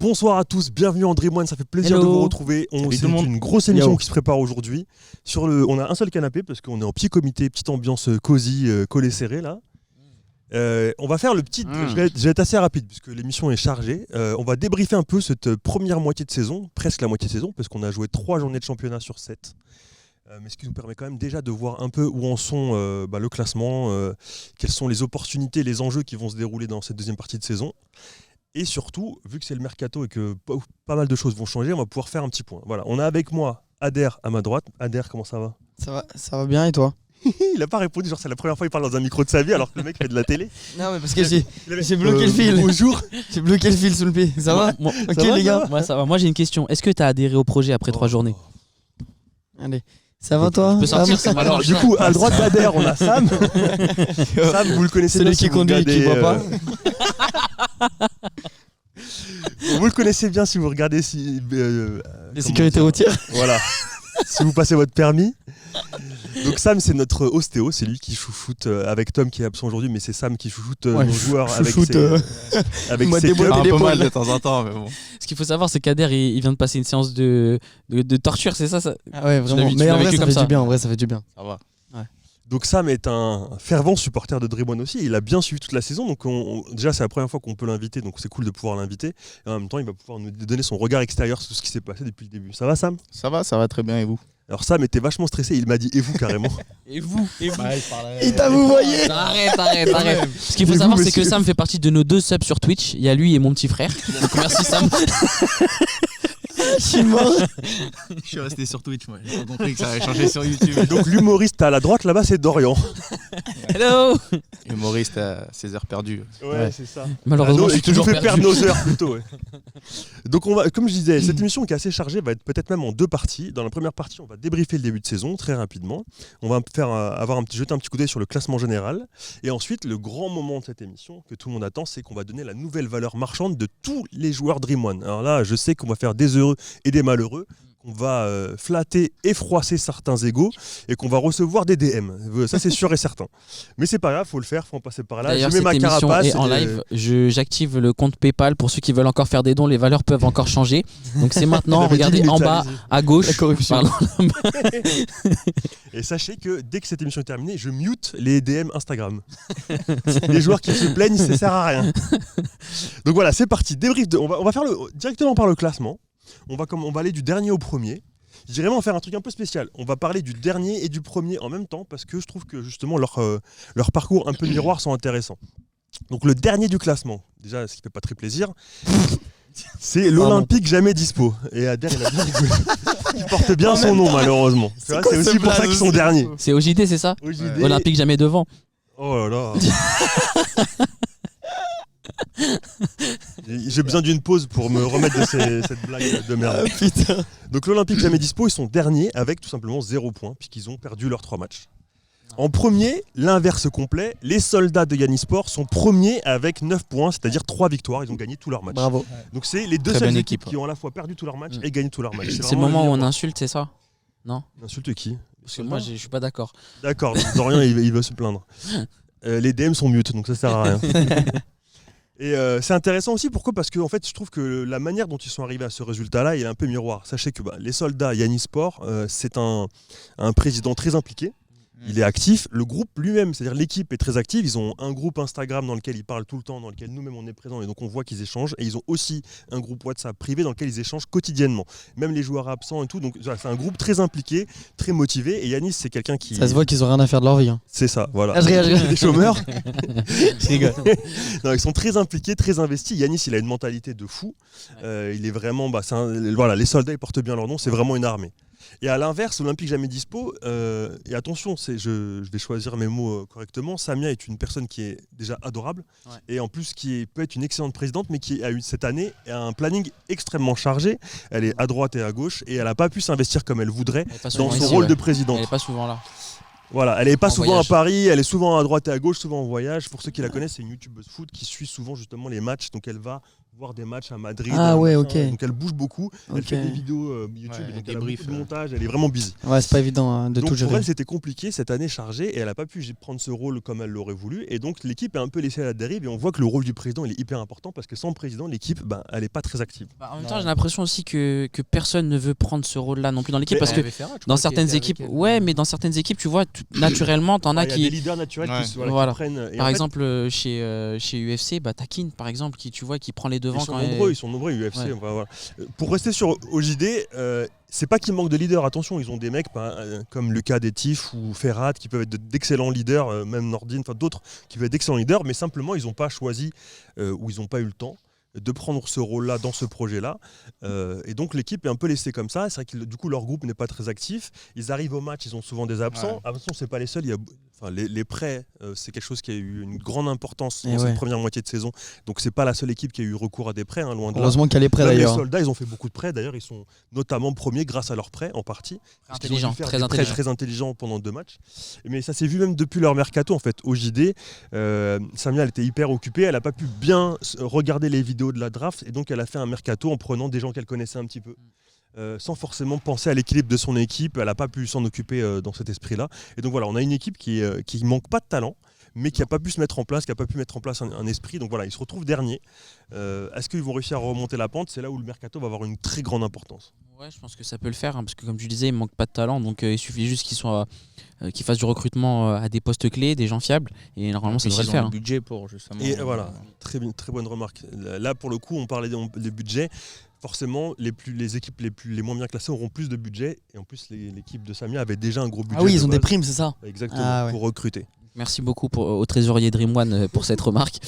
Bonsoir à tous, bienvenue en Dream One, ça fait plaisir de vous retrouver. C'est une grosse émission qui se prépare aujourd'hui. On a un seul canapé parce qu'on est en petit comité, petite ambiance cosy, collé serré là. On va faire le petit. Je vais être assez rapide puisque l'émission est chargée. On va débriefer un peu cette première moitié de saison, presque la moitié de saison, parce qu'on a joué 3 journées de championnat sur 7. Mais ce qui nous permet quand même déjà de voir un peu où en sont le classement, quelles sont les opportunités, les enjeux qui vont se dérouler dans cette deuxième partie de saison. Et surtout, vu que c'est le mercato et que pas mal de choses vont changer, on va pouvoir faire un petit point. Voilà, on a avec moi Ader à ma droite. Ader, comment ça va ? Ça va bien et toi ? Il a pas répondu, genre c'est la première fois qu'il parle dans un micro de sa vie alors que le mec fait de la télé. Non mais parce que j'ai bloqué le fil. Bonjour. J'ai bloqué le fil sous le pied. Ça va ? Ok les gars. Moi ça va. Moi j'ai une question. Est-ce que tu as adhéré au projet après 3 journées ? Allez. Ça va toi ? Je peux sortir, c'est alors du coup, à droite d'Ader, on a Sam. Sam, vous le connaissez bien. Celui qui conduit, qui voit pas. Vous le connaissez bien si vous regardez les sécurités routières. Voilà. Si vous passez votre permis. Donc Sam, c'est notre ostéo, c'est lui qui chouchoute avec Tom qui est absent aujourd'hui, mais c'est Sam qui chouchoute nos joueurs avec ses clubs. Un peu mal de temps en temps, mais bon. Ce qu'il faut savoir, c'est qu'Ader il vient de passer une séance de torture, c'est ça Ah ouais, vraiment. Mais en vrai, ça fait du bien. En vrai, ça fait du bien. Ça va. Ouais. Donc Sam est un fervent supporter de Dream One aussi. Il a bien suivi toute la saison. Donc déjà, c'est la première fois qu'on peut l'inviter. Donc c'est cool de pouvoir l'inviter. Et en même temps, il va pouvoir nous donner son regard extérieur sur tout ce qui s'est passé depuis le début. Ça va, Sam ? Ça va très bien et vous ? Alors Sam était vachement stressé. Il m'a dit « et vous » carrément. Et vous Il t'a vous voyez. Arrête. Ce qu'il faut savoir, c'est que Sam fait partie de nos 2 subs sur Twitch. Il y a lui et mon petit frère. Donc merci Sam. Je suis mort. Je suis resté sur Twitch, moi. J'ai pas compris que ça allait changer sur YouTube. Donc l'humoriste à la droite là-bas, c'est Dorian. Hello. Humoriste à ses heures perdues. Ouais, c'est ça. Malheureusement, je suis toujours fait perdu. perdre nos heures plutôt. Ouais. Donc on va, comme je disais, cette émission qui est assez chargée va être peut-être même en 2 parties. Dans la première partie, on va débriefer le début de saison très rapidement. On va jeter un petit coup d'œil sur le classement général. Et ensuite, le grand moment de cette émission que tout le monde attend, c'est qu'on va donner la nouvelle valeur marchande de tous les joueurs Dream One. Alors là, je sais qu'on va faire des heureux et des malheureux, qu'on va flatter et froisser certains égos et qu'on va recevoir des DM. Ça, c'est sûr et certain. Mais c'est pas grave, faut le faire, faut en passer par là. D'ailleurs, je mets ma cette émission carapace. est en live. J'active le compte PayPal pour ceux qui veulent encore faire des dons. Les valeurs peuvent encore changer. Donc c'est maintenant. Regardez en bas à gauche. La corruption. Et sachez que dès que cette émission est terminée, je mute les DM Instagram. Les joueurs qui se plaignent, ça sert à rien. Donc voilà, c'est parti. Débrief. On va faire directement par le classement. On va aller du dernier au premier. Je dirais vraiment faire un truc un peu spécial. On va parler du dernier et du premier en même temps parce que je trouve que justement leur parcours un peu miroir sont intéressants. Donc le dernier du classement, déjà ce qui fait pas très plaisir, c'est l'Olympique jamais dispo. Et Ader, il a bien rigolé. Il porte bien son nom malheureusement. C'est aussi pour ça qu'ils sont derniers. C'est OJD, c'est ça ? OJD. Olympique jamais devant. Oh là là. J'ai besoin d'une pause pour me remettre de cette blague de merde. Ah, putain. Donc l'Olympique jamais dispo, ils sont derniers avec tout simplement 0 points puisqu'ils ont perdu leurs 3 matchs. En premier, l'inverse complet, les soldats de Yannisport sont premiers avec 9 points, c'est-à-dire 3 victoires, ils ont gagné tous leurs matchs. Bravo. Donc c'est les 2 Très seules bonne équipes équipe. qui ont à la fois perdu tous leurs matchs et gagné tous leurs matchs. C'est le moment où on insulte, c'est ça ? Non ? On insulte qui ? Parce que moi, je suis pas d'accord. D'accord, Dorian il veut se plaindre. Les DM sont mute, donc ça sert à rien. Et c'est intéressant aussi, pourquoi ? Parce que en fait, je trouve que la manière dont ils sont arrivés à ce résultat-là, il est un peu miroir. Sachez que les soldats Yannisport, c'est un président très impliqué. Il est actif, le groupe lui-même, c'est-à-dire l'équipe est très active, ils ont un groupe Instagram dans lequel ils parlent tout le temps, dans lequel nous-mêmes on est présents et donc on voit qu'ils échangent, et ils ont aussi un groupe WhatsApp privé dans lequel ils échangent quotidiennement, même les joueurs absents et tout, donc c'est un groupe très impliqué, très motivé, et Yanis c'est quelqu'un qui... Ça se voit qu'ils ont rien à faire de leur vie. Hein. C'est ça, voilà. Ah, je rigole. Des chômeurs. Je rigole. Non, ils sont très impliqués, très investis. Yanis, il a une mentalité de fou. Il est vraiment... voilà, les soldats, ils portent bien leur nom, c'est vraiment une armée. Et à l'inverse, Olympique jamais dispo, et attention, je vais choisir mes mots correctement, Samia est une personne qui est déjà adorable, et en plus qui peut être une excellente présidente, mais qui a eu cette année un planning extrêmement chargé. Elle est à droite et à gauche, et elle n'a pas pu s'investir comme elle voudrait dans son rôle de présidente. Elle n'est pas souvent là. Voilà, elle n'est pas souvent voyage. à Paris, elle est souvent à droite et à gauche, souvent en voyage. Pour ceux qui la connaissent, c'est une youtubeuse foot qui suit souvent justement les matchs, donc elle va voir des matchs à Madrid. Ah ouais, machin. ok. Donc elle bouge beaucoup, elle Ok. fait des vidéos YouTube, Ouais, donc des elle a briefs, beaucoup de montage, elle est vraiment busy. Ouais, c'est pas évident de Donc tout pour gérer. elle c'était compliqué, cette année chargée, et elle n'a pas pu prendre ce rôle comme elle l'aurait voulu, et donc l'équipe est un peu laissée à la dérive, et on voit que le rôle du président il est hyper important, parce que sans le président, l'équipe, elle n'est pas très active. En même temps, j'ai l'impression aussi que personne ne veut prendre ce rôle-là non plus dans l'équipe, Mais parce que dans certaines équipes, mais dans certaines équipes, tu vois, naturellement, t'en as Il y a qui. des leaders naturels qui Voilà. prennent. Et Par en fait, exemple, chez UFC, t'as Keane, par exemple, qui tu vois qui prend les devants ils sont nombreux UFC. Ouais. Enfin, voilà. Pour rester sur OJD, c'est pas qu'il manque de leaders, attention, ils ont des mecs comme Lucas Détif ou Ferrat qui peuvent être d'excellents leaders, même Nordine, enfin d'autres qui peuvent être d'excellents leaders, mais simplement ils n'ont pas choisi ou ils n'ont pas eu le temps de prendre ce rôle-là dans ce projet-là. Et donc l'équipe est un peu laissée comme ça. C'est vrai que du coup leur groupe n'est pas très actif. Ils arrivent au match, ils ont souvent des absents. Ouais. Attention, c'est pas les seuls. Les prêts, c'est quelque chose qui a eu une grande importance Et dans ouais. cette première moitié de saison. Donc c'est pas la seule équipe qui a eu recours à des prêts, hein, loin de là. Heureusement qu'elle est prête Même d'ailleurs. les soldats, ils ont fait beaucoup de prêts. D'ailleurs, ils sont notamment premiers grâce à leurs prêts en partie. Parce qu'ils ont dû intelligent, faire très des prêts intelligent. très intelligents pendant 2 matchs. Mais ça s'est vu même depuis leur mercato en fait. Au JD, Samia elle était hyper occupée. Elle n'a pas pu bien regarder les vidéos de la draft et donc elle a fait un mercato en prenant des gens qu'elle connaissait un petit peu. Sans forcément penser à l'équilibre de son équipe, elle n'a pas pu s'en occuper dans cet esprit-là. Et donc voilà, on a une équipe qui manque pas de talent, mais qui n'a pas pu se mettre en place, qui n'a pas pu mettre en place un esprit. Donc voilà, ils se retrouvent derniers. Est-ce qu'ils vont réussir à remonter la pente? C'est là où le mercato va avoir une très grande importance. Ouais, je pense que ça peut le faire, parce que comme tu disais, il manque pas de talent, donc il suffit juste qu'ils fassent du recrutement à des postes clés, des gens fiables, et normalement ça devrait le faire. Le budget pour justement. Et voilà, très bonne remarque. Là, pour le coup, on parlait des budgets. Forcément, les équipes les moins bien classées auront plus de budget. Et en plus, l'équipe de Samia avait déjà un gros budget. Ah oui, ils ont de des base. primes, c'est ça. Exactement, Ah ouais. pour recruter. Merci beaucoup au trésorier Dream One pour cette remarque.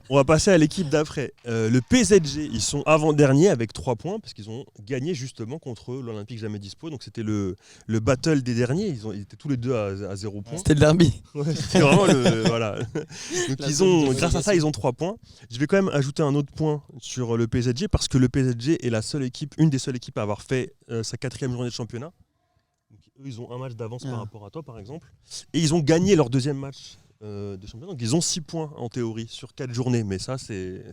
On va passer à l'équipe d'après. Le PSG, ils sont avant-dernier avec 3 points parce qu'ils ont gagné justement contre l'Olympique Jamais Dispo. Donc c'était le battle des derniers. Ils étaient tous les deux à 0 points. C'était le derby. Ouais, c'était vraiment voilà. Donc grâce à ça, ils ont 3 points. Je vais quand même ajouter un autre point sur le PSG parce que le PSG est une des seules équipes à avoir fait sa 4e journée de championnat. Donc, eux, ils ont un match d'avance par rapport à toi, par exemple. Et ils ont gagné leur 2e match de championnat. Donc ils ont 6 points en théorie sur 4 journées. Mais ça, c'est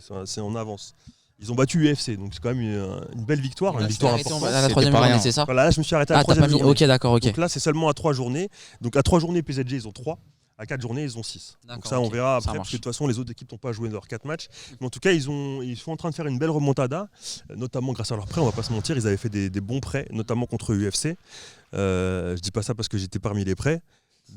en avance. Ils ont battu UFC, donc c'est quand même une belle victoire, une victoire importante. À la 3e journée, c'est ça? Voilà, là je me suis arrêté à la 3e journée. Ok, d'accord, ok. Donc là c'est seulement à 3 journées. Donc à 3 journées PSG ils ont 3, à 4 journées ils ont 6. Donc ça on verra après, parce que de toute façon les autres équipes n'ont pas joué leurs 4 matchs. Mais en tout cas ils sont en train de faire une belle remontada, notamment grâce à leurs prêts, on va pas se mentir, ils avaient fait des bons prêts, notamment contre UFC. Je dis pas ça parce que j'étais parmi les prêts.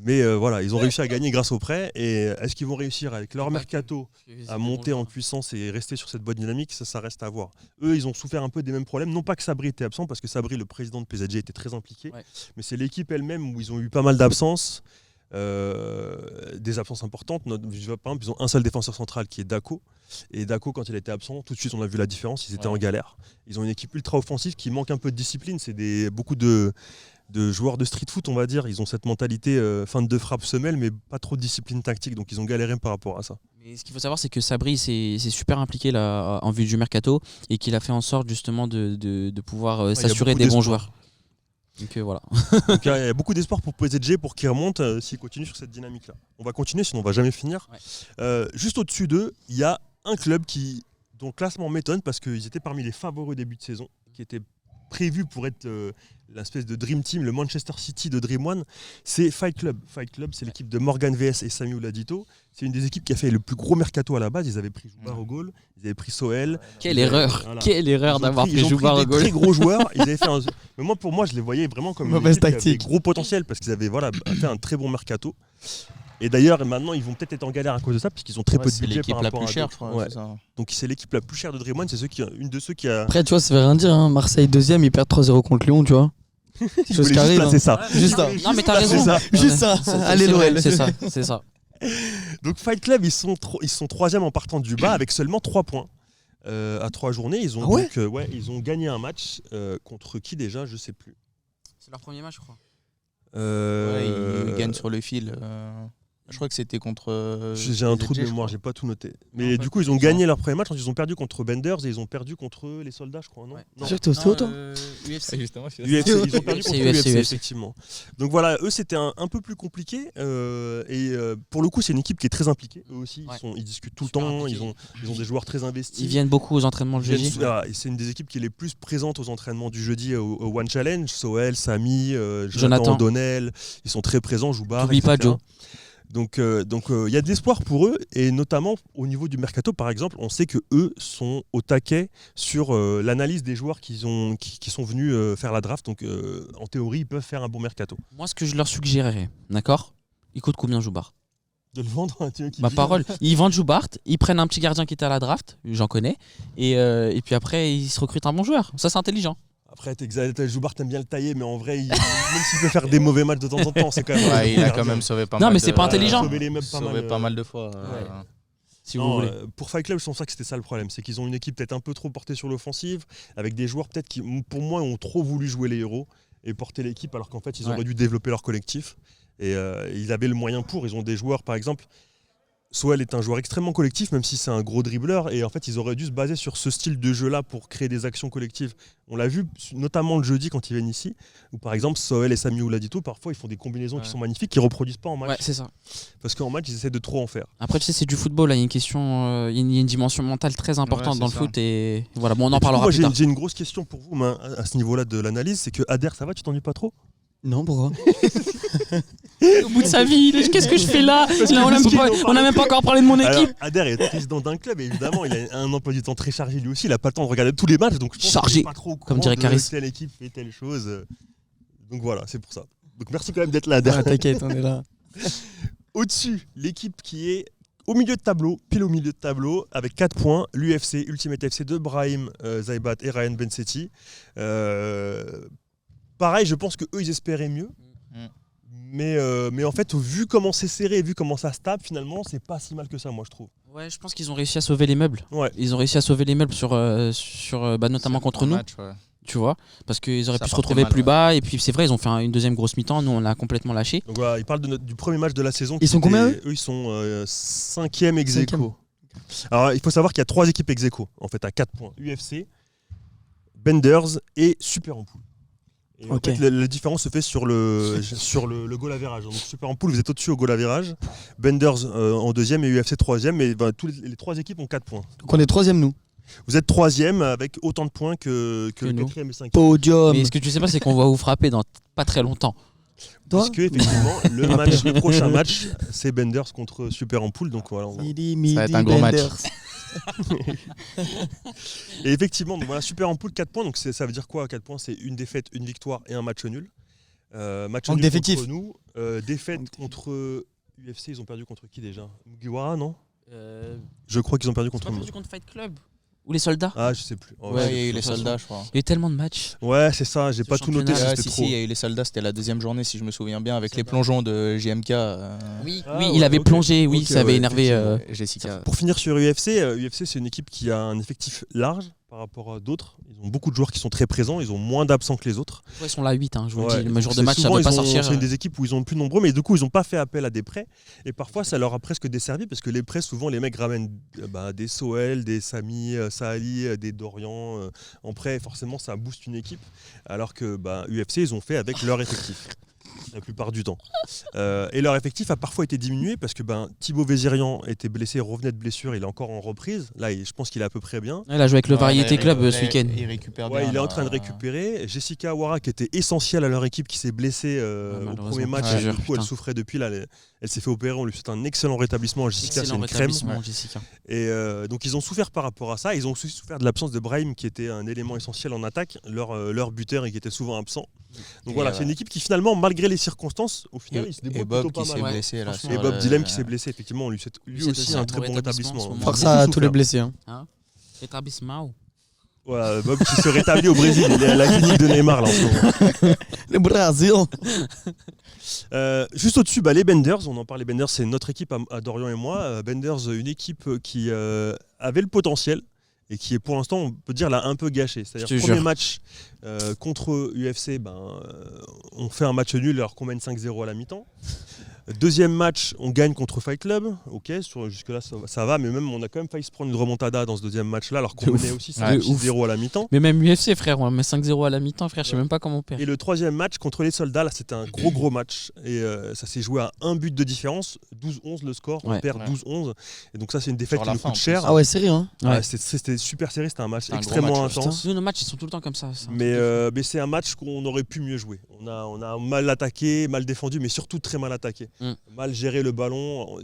Mais voilà, ils ont réussi à gagner grâce aux prêts. Et est-ce qu'ils vont réussir avec leur mercato à monter en puissance et rester sur cette bonne dynamique? Ça reste à voir. Eux, ils ont souffert un peu des mêmes problèmes. Non pas que Sabri était absent, parce que Sabri, le président de PSG, était très impliqué. Ouais. Mais c'est l'équipe elle-même où ils ont eu pas mal d'absences. Des absences importantes. Par exemple, ils ont un seul défenseur central qui est Dako. Et Dako, quand il était absent, tout de suite on a vu la différence. Ils étaient en galère. Ils ont une équipe ultra offensive qui manque un peu de discipline. C'est beaucoup de joueurs de street foot, on va dire. Ils ont cette mentalité fin de frappe semelle, mais pas trop de discipline tactique. Donc ils ont galéré par rapport à ça. Mais ce qu'il faut savoir, c'est que Sabri s'est super impliqué là, en vue du mercato, et qu'il a fait en sorte justement de pouvoir s'assurer des bons joueurs. Donc voilà. Donc, il y a beaucoup d'espoir pour PSG pour qu'ils remontent s'ils continuent sur cette dynamique-là. On va continuer, sinon on va jamais finir. Ouais. Juste au-dessus d'eux, il y a un club dont le classement m'étonne parce qu'ils étaient parmi les favoris au début de saison, qui était prévu pour être l'espèce de Dream Team, le Manchester City de Dream One, c'est Fight Club. Fight Club, c'est l'équipe de Morgan VS et Sami Oladito. C'est une des équipes qui a fait le plus gros mercato à la base. Ils avaient pris Joubar au goal, ils avaient pris Soel. Quelle erreur d'avoir pris Joubar au goal. Très gros joueurs. Ils avaient fait Mais pour moi, je les voyais vraiment comme mauvaise tactique. Gros potentiel parce qu'ils avaient fait un très bon mercato. Et d'ailleurs, maintenant, ils vont peut-être être en galère à cause de ça, parce qu'ils ont très peu de budget par rapport à l'équipe la plus chère, je crois. C'est ça. Donc c'est l'équipe la plus chère de Dream One, c'est une de ceux qui a... Après, tu vois, ça veut rien dire. Hein. Marseille 2e, ils perdent 3-0 contre Lyon, tu vois. Chose qui arrive. C'est ça. Juste ça. Non, mais t'as raison. Juste ça. Allez, l'OL. C'est ça. Donc Fight Club, ils sont 3e en partant du bas avec seulement 3 points. À 3 journées, ils ont ils ont gagné un match contre qui déjà, je sais plus. C'est leur premier match, je crois. Ils gagnent sur le fil. Je crois que c'était contre. J'ai un trou de mémoire, j'ai pas tout noté. Mais du coup, ils ont gagné leur premier match, ils ont perdu contre Benders et ils ont perdu contre les soldats, je crois, non, C'est sûr que c'était autant. UFC, justement. UFC, ils ont perdu contre UFC, UFC, effectivement. Donc voilà, eux, c'était un peu plus compliqué. Pour le coup, c'est une équipe qui est très impliquée. Eux aussi, ils discutent tout le temps, ils ont des joueurs très investis. Ils viennent beaucoup aux entraînements le jeudi. C'est une des équipes qui est les plus présentes aux entraînements du jeudi au One Challenge. Soel, Samy, Jonathan O'Donnell, ils sont très présents, Joubar. N'oublie pas Joe. Donc y a de l'espoir pour eux, et notamment au niveau du mercato par exemple, on sait que eux sont au taquet sur l'analyse des joueurs qui sont venus faire la draft. Donc en théorie, ils peuvent faire un bon mercato. Moi, ce que je leur suggérerais, d'accord, il coûte combien Joubart? De le vendre, ma parole. Ils vendent Joubart, ils prennent un petit gardien qui était à la draft, j'en connais, et puis après ils se recrutent un bon joueur. Ça, c'est intelligent. Après, Joubart t'aimes bien le tailler, mais en vrai, même s'il peut faire des mauvais matchs de temps en temps, c'est quand même. Ouais, il a quand même sauvé pas mal. Non, mais c'est pas intelligent. Sauvé pas mal de fois. Si vous voulez. Pour Fight Club, je pense que c'était ça le problème, c'est qu'ils ont une équipe peut-être un peu trop portée sur l'offensive, avec des joueurs peut-être qui, pour moi, ont trop voulu jouer les héros et porter l'équipe, alors qu'en fait, ils auraient dû développer leur collectif. Et ils avaient le moyen pour. Ils ont des joueurs, par exemple. Soel est un joueur extrêmement collectif, même si c'est un gros dribbleur, et en fait ils auraient dû se baser sur ce style de jeu-là pour créer des actions collectives. On l'a vu notamment le jeudi quand ils viennent ici, où par exemple Soel et Samy Ouladito, parfois ils font des combinaisons qui sont magnifiques, qu'ils reproduisent pas en match. Ouais, c'est ça. Parce qu'en match ils essaient de trop en faire. Après tu sais, c'est du football, là. Il y a une question, il y a une dimension mentale très importante dans le foot, et voilà, bon, on en parlera plus tard. J'ai une grosse question pour vous à ce niveau-là de l'analyse, c'est que Ader, ça va, tu t'ennuies pas trop? Non, pourquoi? Au bout de sa vie, qu'est-ce que je fais là, on n'a même pas encore parlé de mon équipe. Alors, Ader est président d'un club, et évidemment il a un emploi du temps très chargé lui aussi, il a pas le temps de regarder tous les matchs, donc je pense qu'il est pas trop au courant, comme dirait Caris, telle équipe fait telle chose. Donc voilà, c'est pour ça. Donc merci quand même d'être là, Ader. Ah, t'inquiète, on est là. Au-dessus, l'équipe qui est au milieu de tableau, pile au milieu de tableau, avec 4 points, l'UFC Ultimate FC de Brahim Zaibat et Ryan Bensetti. Pareil, je pense qu'eux, ils espéraient mieux. Mais en fait, vu comment c'est serré, vu comment ça se tape, finalement, c'est pas si mal que ça, moi, je trouve. Ouais, je pense qu'ils ont réussi à sauver les meubles. Ouais. Ils ont réussi à sauver les meubles notamment contre nous. Match, ouais. Tu vois, parce qu'ils auraient pu se retrouver plus bas, et puis c'est vrai, ils ont fait une deuxième grosse mi-temps, nous on l'a complètement lâché. Donc voilà, ils parlent du premier match de la saison. Ils sont combien, eux ? Ils sont 5e ex-aequo. Alors il faut savoir qu'il y a 3 équipes ex-aequo, en fait, à 4 points. UFC, Benders et Super Ampoule. Et en fait, la différence se fait sur le goal average. Donc Super Ampoule, vous êtes au-dessus au goal average. Benders en 2e et UFC 3e, mais les 3 équipes ont 4 points. Donc on est 3e, nous. Vous êtes 3e avec autant de points que le 4e et 5e. Podium. Mais ce que tu sais pas, c'est qu'on va vous frapper dans pas très longtemps. Puisque effectivement, le prochain match, c'est Benders contre Super Ampoule. Donc voilà, ça va être un gros match. Et effectivement, donc voilà, Super Ampoule 4 points. Donc ça veut dire quoi? 4 points, c'est une défaite, une victoire et un match nul. Match nul contre nous. Défaite contre UFC, ils ont perdu contre qui déjà? Mugiwara, non? Je crois qu'ils ont perdu contre nous. Contre Fight Club ou les soldats? Ah, je sais plus. Ouais, il y a eu les soldats, je crois. Il y a eu tellement de matchs. Ouais, c'est ça, j'ai pas tout noté. Si, il y a eu les soldats, c'était la 2e journée, si je me souviens bien, avec les plongeons de JMK. Oui, il avait plongé, ça avait énervé Jessica. Pour finir sur UFC, UFC c'est une équipe qui a un effectif large par rapport à d'autres. Ils ont beaucoup de joueurs qui sont très présents, ils ont moins d'absents que les autres. Ils sont là 8, je vous le dis, le jour de match, ça ne peut pas sortir. C'est une des équipes où ils ont le plus nombreux, mais du coup, ils n'ont pas fait appel à des prêts. Et parfois, ça leur a presque desservi, parce que les prêts, souvent, les mecs ramènent des Soel, des Samy, Saali, des Dorian en prêt. Forcément, ça booste une équipe. Alors que UFC, ils ont fait avec leur effectif. La plupart du temps. Et leur effectif a parfois été diminué parce que Thibaut Vézirian était blessé, revenait de blessure, il est encore en reprise. Là, je pense qu'il est à peu près bien. Il a joué avec le Variété Club ce week-end. Il récupère bien. Il est en train de récupérer. Jessica Awara, qui était essentielle à leur équipe, qui s'est blessée au premier match. Du coup, elle souffrait depuis. Là, elle s'est fait opérer. On lui souhaite un excellent rétablissement. Jessica, c'est une crème. Et donc, ils ont souffert par rapport à ça. Ils ont aussi souffert de l'absence de Brahim, qui était un élément essentiel en attaque, leur buteur, et qui était souvent absent. Donc voilà, c'est une équipe qui finalement, malgré les circonstances, au final, il se débrouille plutôt pas mal. Blessé, là, et Bob Dillem qui s'est blessé, effectivement, on lui souhaite lui aussi un très bon rétablissement. Force à tous les blessés. Rétablissement. Voilà, Bob qui se rétablit au Brésil, il est à la clinique de Neymar là en ce moment. Le Brésil. Juste au-dessus, les Benders, on en parle, les Benders, c'est notre équipe à Dorian et moi. Benders, une équipe qui avait le potentiel, et qui est pour l'instant, on peut dire, l'a un peu gâché. C'est-à-dire le premier match contre UFC, on fait un match nul alors qu'on mène 5-0 à la mi-temps. Deuxième match, on gagne contre Fight Club. Ok, jusque-là ça va, mais même on a quand même failli se prendre une remontada dans ce deuxième match-là, alors qu'on menait aussi 5-0 à la mi-temps. Mais même UFC, frère, on met 5-0 à la mi-temps, frère, je sais même pas comment on perd. Et le troisième match contre les Soldats, là c'était un gros match. Et ça s'est joué à un but de différence, 12-11 le score, on perd 12-11. Et donc ça c'est une défaite qui nous coûte cher. Ah ouais, sérieux hein. C'était super serré, c'était un match extrêmement intense. Nous, nos matchs ils sont tout le temps comme ça. Mais c'est un match qu'on aurait pu mieux jouer. On a mal attaqué, mal défendu, mais surtout très mal attaqué. Mal géré le ballon.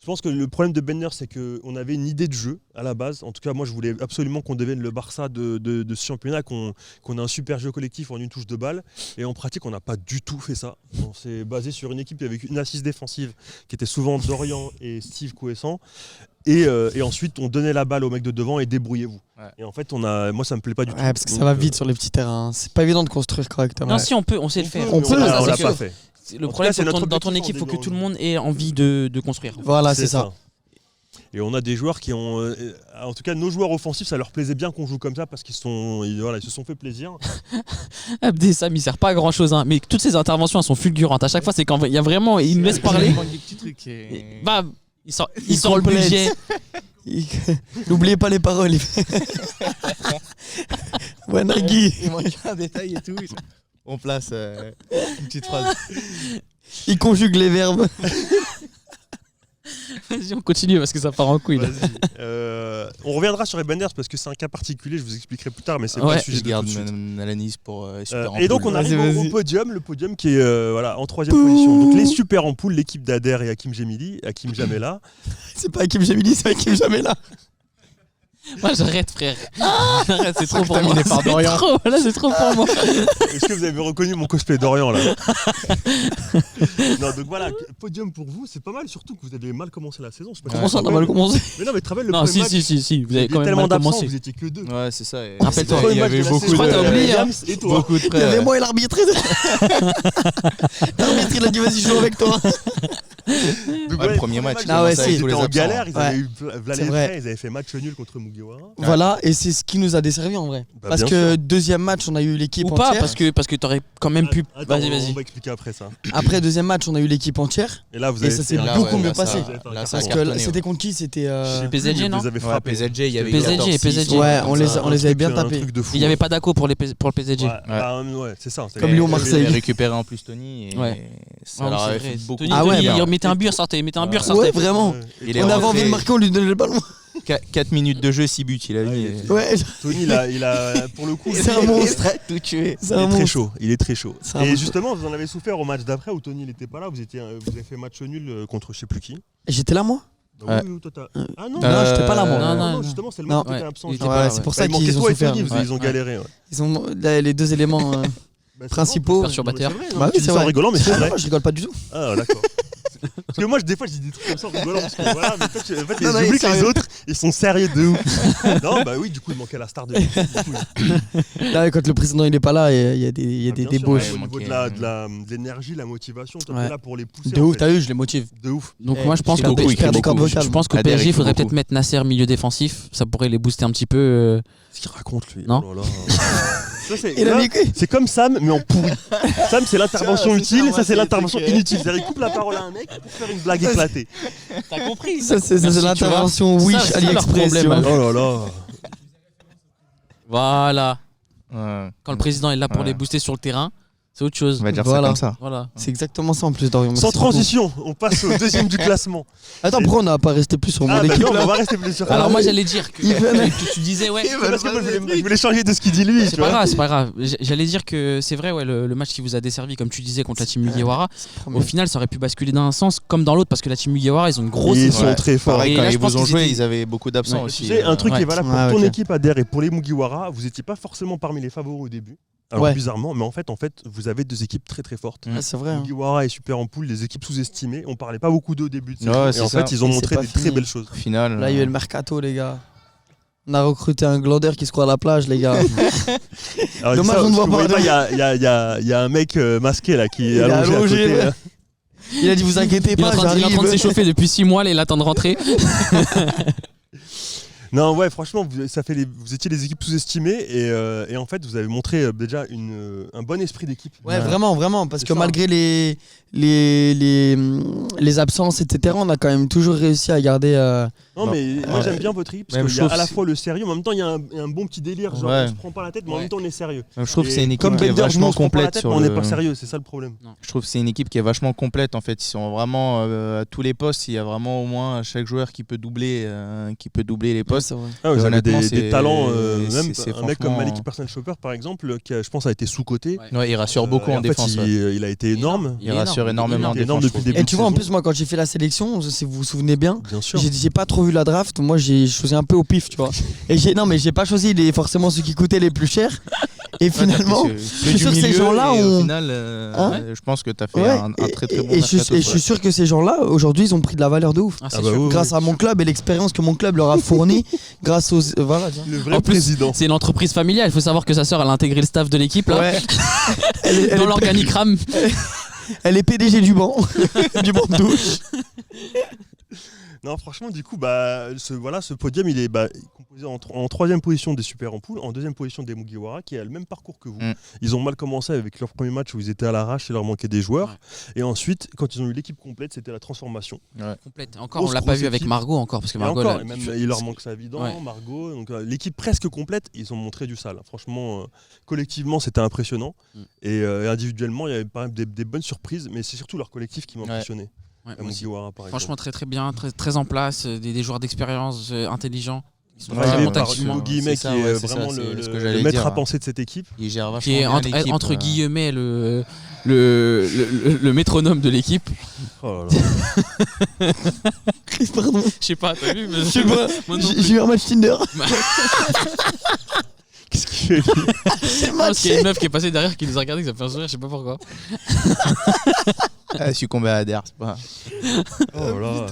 Je pense que le problème de Bender, c'est qu'on avait une idée de jeu à la base. En tout cas, moi, je voulais absolument qu'on devienne le Barça de ce championnat, qu'on ait un super jeu collectif en une touche de balle. Et en pratique, on n'a pas du tout fait ça. On s'est basé sur une équipe avec une assise défensive qui était souvent Dorian et Steve Couessant. Et ensuite, on donnait la balle au mec de devant et débrouillez-vous. Ouais. Et en fait, moi, ça me plaît pas du tout. Parce que ça va vite sur les petits terrains. C'est pas évident de construire correctement. Non, si on sait le faire. On l'a pas fait. Le problème, c'est que dans ton équipe, il faut que tout le monde ait envie de construire. Voilà, c'est ça. Et on a des joueurs qui ont... en tout cas, nos joueurs offensifs, ça leur plaisait bien qu'on joue comme ça parce qu'ils se sont fait plaisir. Abdé Sam, il sert pas à grand-chose. Hein, mais toutes ces interventions, elles sont fulgurantes. À chaque fois, c'est quand il y a vraiment... Il nous laisse parler. Bam, il sort le budget. N'oubliez pas les paroles. Ouais, Nagui. Il manque un détail et tout. On place une petite phrase. Il conjugue les verbes. Vas-y, on continue parce que ça part en couille. On reviendra sur les Benders parce que c'est un cas particulier, je vous expliquerai plus tard, mais c'est pas le sujet de tout de suite. Alanis pour Super et donc on arrive au podium, le podium qui est en troisième position. Donc les Super en poule, l'équipe d'Ader et Hakim Jamela. C'est pas Hakim Jamili, c'est Hakim Jamela. Moi j'arrête frère. J'arrête, c'est trop pour moi. C'est trop pour moi. Est-ce que vous avez reconnu mon cosplay d'Orient là? Non, donc voilà, podium pour vous, c'est pas mal, surtout que vous avez mal commencé la saison. Comment ça, on a mal commencé? Mais non, mais travaille le premier match. Si, vous avez quand même mal commencé. Vous étiez que deux. Ouais, c'est ça. Rappelle-toi, il y avait beaucoup de Il y avait moi et l'arbitre. L'arbitre, il a dit vas-y, joue avec toi. Le premier match, ils étaient en galère, ils avaient eu ils avaient fait match nul contre Mugiwara. Voilà, et c'est ce qui nous a desservi en vrai. Parce que deuxième match, on a eu l'équipe entière. Ou pas, parce que t'aurais quand même pu... Vas-y. On va expliquer après ça. Après deuxième match, on a eu l'équipe entière. Et là, ça s'est beaucoup mieux passé. Parce que c'était contre qui? C'était PSG, non? PSG, il y avait PSG. Ouais, on les avait bien tapés. Il n'y avait pas d'accord pour le PSG. Ouais, c'est ça. Comme Lyon-Marseille. Ils avaient récupéré en plus Tony. Ça leur avait fait beaucoup. Ah ouais, il mettait un but, sortait. Ouais, vraiment. On avait envie de marquer, on lui donnait le ballon. 4 minutes de jeu, 6 buts, il a mis. Ouais. Tony, il a pour le coup, c'est un monstre. Tout tué. Il est très chaud. Et justement, vous en avez souffert au match d'après où Tony n'était pas là. Vous avez fait match nul contre je sais plus qui. J'étais là moi. Ah non, j'étais pas là moi. Non, justement, c'est le match qui était absent. C'est pour ça qu'ils ont souffert. Ils ont galéré. Ils ont les deux éléments principaux. Perturbateurs. Bah oui, c'est en rigolant, mais c'est vrai. Je rigole pas du tout. Ah d'accord. Parce que moi, des fois, je dis des trucs comme ça en rigolant. Parce que voilà, mais en fait, j'oublie que les autres, ils sont sérieux de ouf. Non, bah oui, du coup, il manquait la star de l'équipe. Là, quand le président il est pas là, il y a des débauches. Au niveau de l'énergie, la motivation, toi, t'es là pour les pousser. De ouf, t'as vu, je les motive. De ouf. Donc moi, je pense qu'au PSG, il faudrait peut-être mettre Nasser milieu défensif. Ça pourrait les booster un petit peu. Ce qu'il raconte, lui. Non. C'est comme Sam, mais en pourri. Sam, c'est l'intervention utile, ça, c'est l'intervention inutile. C'est-à-dire, il coupe la parole à un mec pour faire une blague éclatée. T'as compris? Ça, c'est l'intervention Wish AliExpress. Oh là là. Voilà. Quand le président est là pour les booster sur le terrain, c'est autre chose. On va dire ça comme ça. Voilà. C'est exactement ça en plus, Dorian. Sans transition, on passe au deuxième du classement. Attends, pourquoi on n'a pas resté plus sur mon équipe non, on va rester plus sur. Alors moi j'allais dire que tu disais parce que je voulais changer de ce qu'il dit lui. C'est pas grave. J'allais dire que c'est vrai le match qui vous a desservi comme tu disais contre la team Mugiwara. Au final ça aurait pu basculer dans un sens comme dans l'autre parce que la team Mugiwara ils ont une grosse. Ils sont très forts. Quand ils vous ont joué ils avaient beaucoup d'absents aussi. Tu sais un truc qui est valable pour ton équipe Ader et pour les Mugiwara, vous étiez pas forcément parmi les favoris au début. Alors bizarrement, mais en fait, vous avez deux équipes très très fortes. C'est vrai. Mugiwara et Super en poule, des équipes sous-estimées. On parlait pas beaucoup d'eux au début de saison. Ouais, et en fait, ils ont montré des très belles choses. Au final, là, il y a eu le mercato, les gars. On a recruté un glandeur qui se croit à la plage, les gars. Alors, dommage, on ne voit pas. Il y a un mec masqué là qui est allongé. Il a dit vous inquiétez pas, il est en train de s'échauffer depuis 6 mois, là, il attend de rentrer. Non, ouais, franchement, vous étiez les équipes sous-estimées et en fait, vous avez montré déjà un bon esprit d'équipe. Ouais, vraiment, parce que malgré les absences, etc., on a quand même toujours réussi à garder. Non, mais moi j'aime bien votre équipe parce qu'il y a à la fois le sérieux, en même temps il y a un bon petit délire, genre on se prend pas la tête, mais en même temps on est sérieux. Je trouve que c'est une équipe comme qui est Bender, vachement on se prend pas la complète. tête, mais on n'est pas sérieux, c'est ça le problème. Je trouve que c'est une équipe qui est vachement complète en fait. Ils sont vraiment à tous les postes. Il y a vraiment au moins chaque joueur qui peut doubler les postes. Ah, vous avez des talents, même c'est un mec comme Malik Personal Chopper par exemple, qui je pense a été sous-coté. Ouais, il rassure beaucoup en défense. Il a été énorme. Il rassure énormément en défense. Depuis le début. Et tu vois, en plus, moi quand j'ai fait la sélection, si vous vous souvenez bien, Bien sûr. j'ai pas trop vu la draft. Moi j'ai choisi un peu au pif, tu vois. Et j'ai pas choisi forcément ceux qui coûtaient les plus chers. Et finalement, je suis sûr que ces gens-là au ont. final, je pense que tu as fait un très très bon mercato. Et je suis sûr que ces gens-là, aujourd'hui, ils ont pris de la valeur de ouf. Grâce à mon club et l'expérience que mon club leur a fournie, grâce aux. Voilà, le vrai en plus, président. c'est une entreprise familiale. Il faut savoir que sa sœur, elle a intégré le staff de l'équipe là. Ouais. Dans l'organigramme. Elle est PDG du banc, du banc de douche. Non, franchement, du coup, ce podium, il est composé en troisième position des Super en poule, en deuxième position des Mugiwara, qui a le même parcours que vous. Ils ont mal commencé avec leur premier match où ils étaient à l'arrache et leur manquait des joueurs. Ouais. Et ensuite, quand ils ont eu l'équipe complète, c'était la transformation. Ouais. Complète. Encore, on l'a pas vu avec Margot encore, parce que Margot. Il leur manque Savidan, Margot. Donc l'équipe presque complète, ils ont montré du sale. Franchement, collectivement, c'était impressionnant. Et individuellement, il y avait pas des bonnes surprises, mais c'est surtout leur collectif qui m'a impressionné. Ouais, franchement très très bien, très en place, des joueurs d'expérience intelligents. Ils sont par Hugo Guillemet qui est vraiment le maître à penser de cette équipe. Il gère vachement qui est entre guillemets le métronome de l'équipe. Oh là là. Pardon. Je sais pas, t'as vu? Je sais pas. J'ai eu un match Tinder. Qu'est-ce qu'il fait? Parce qu'il y a une meuf qui est passée derrière qui nous a regardé, qui a fait un sourire, je sais pas pourquoi. Succombé à Adair, c'est pas. Oh là.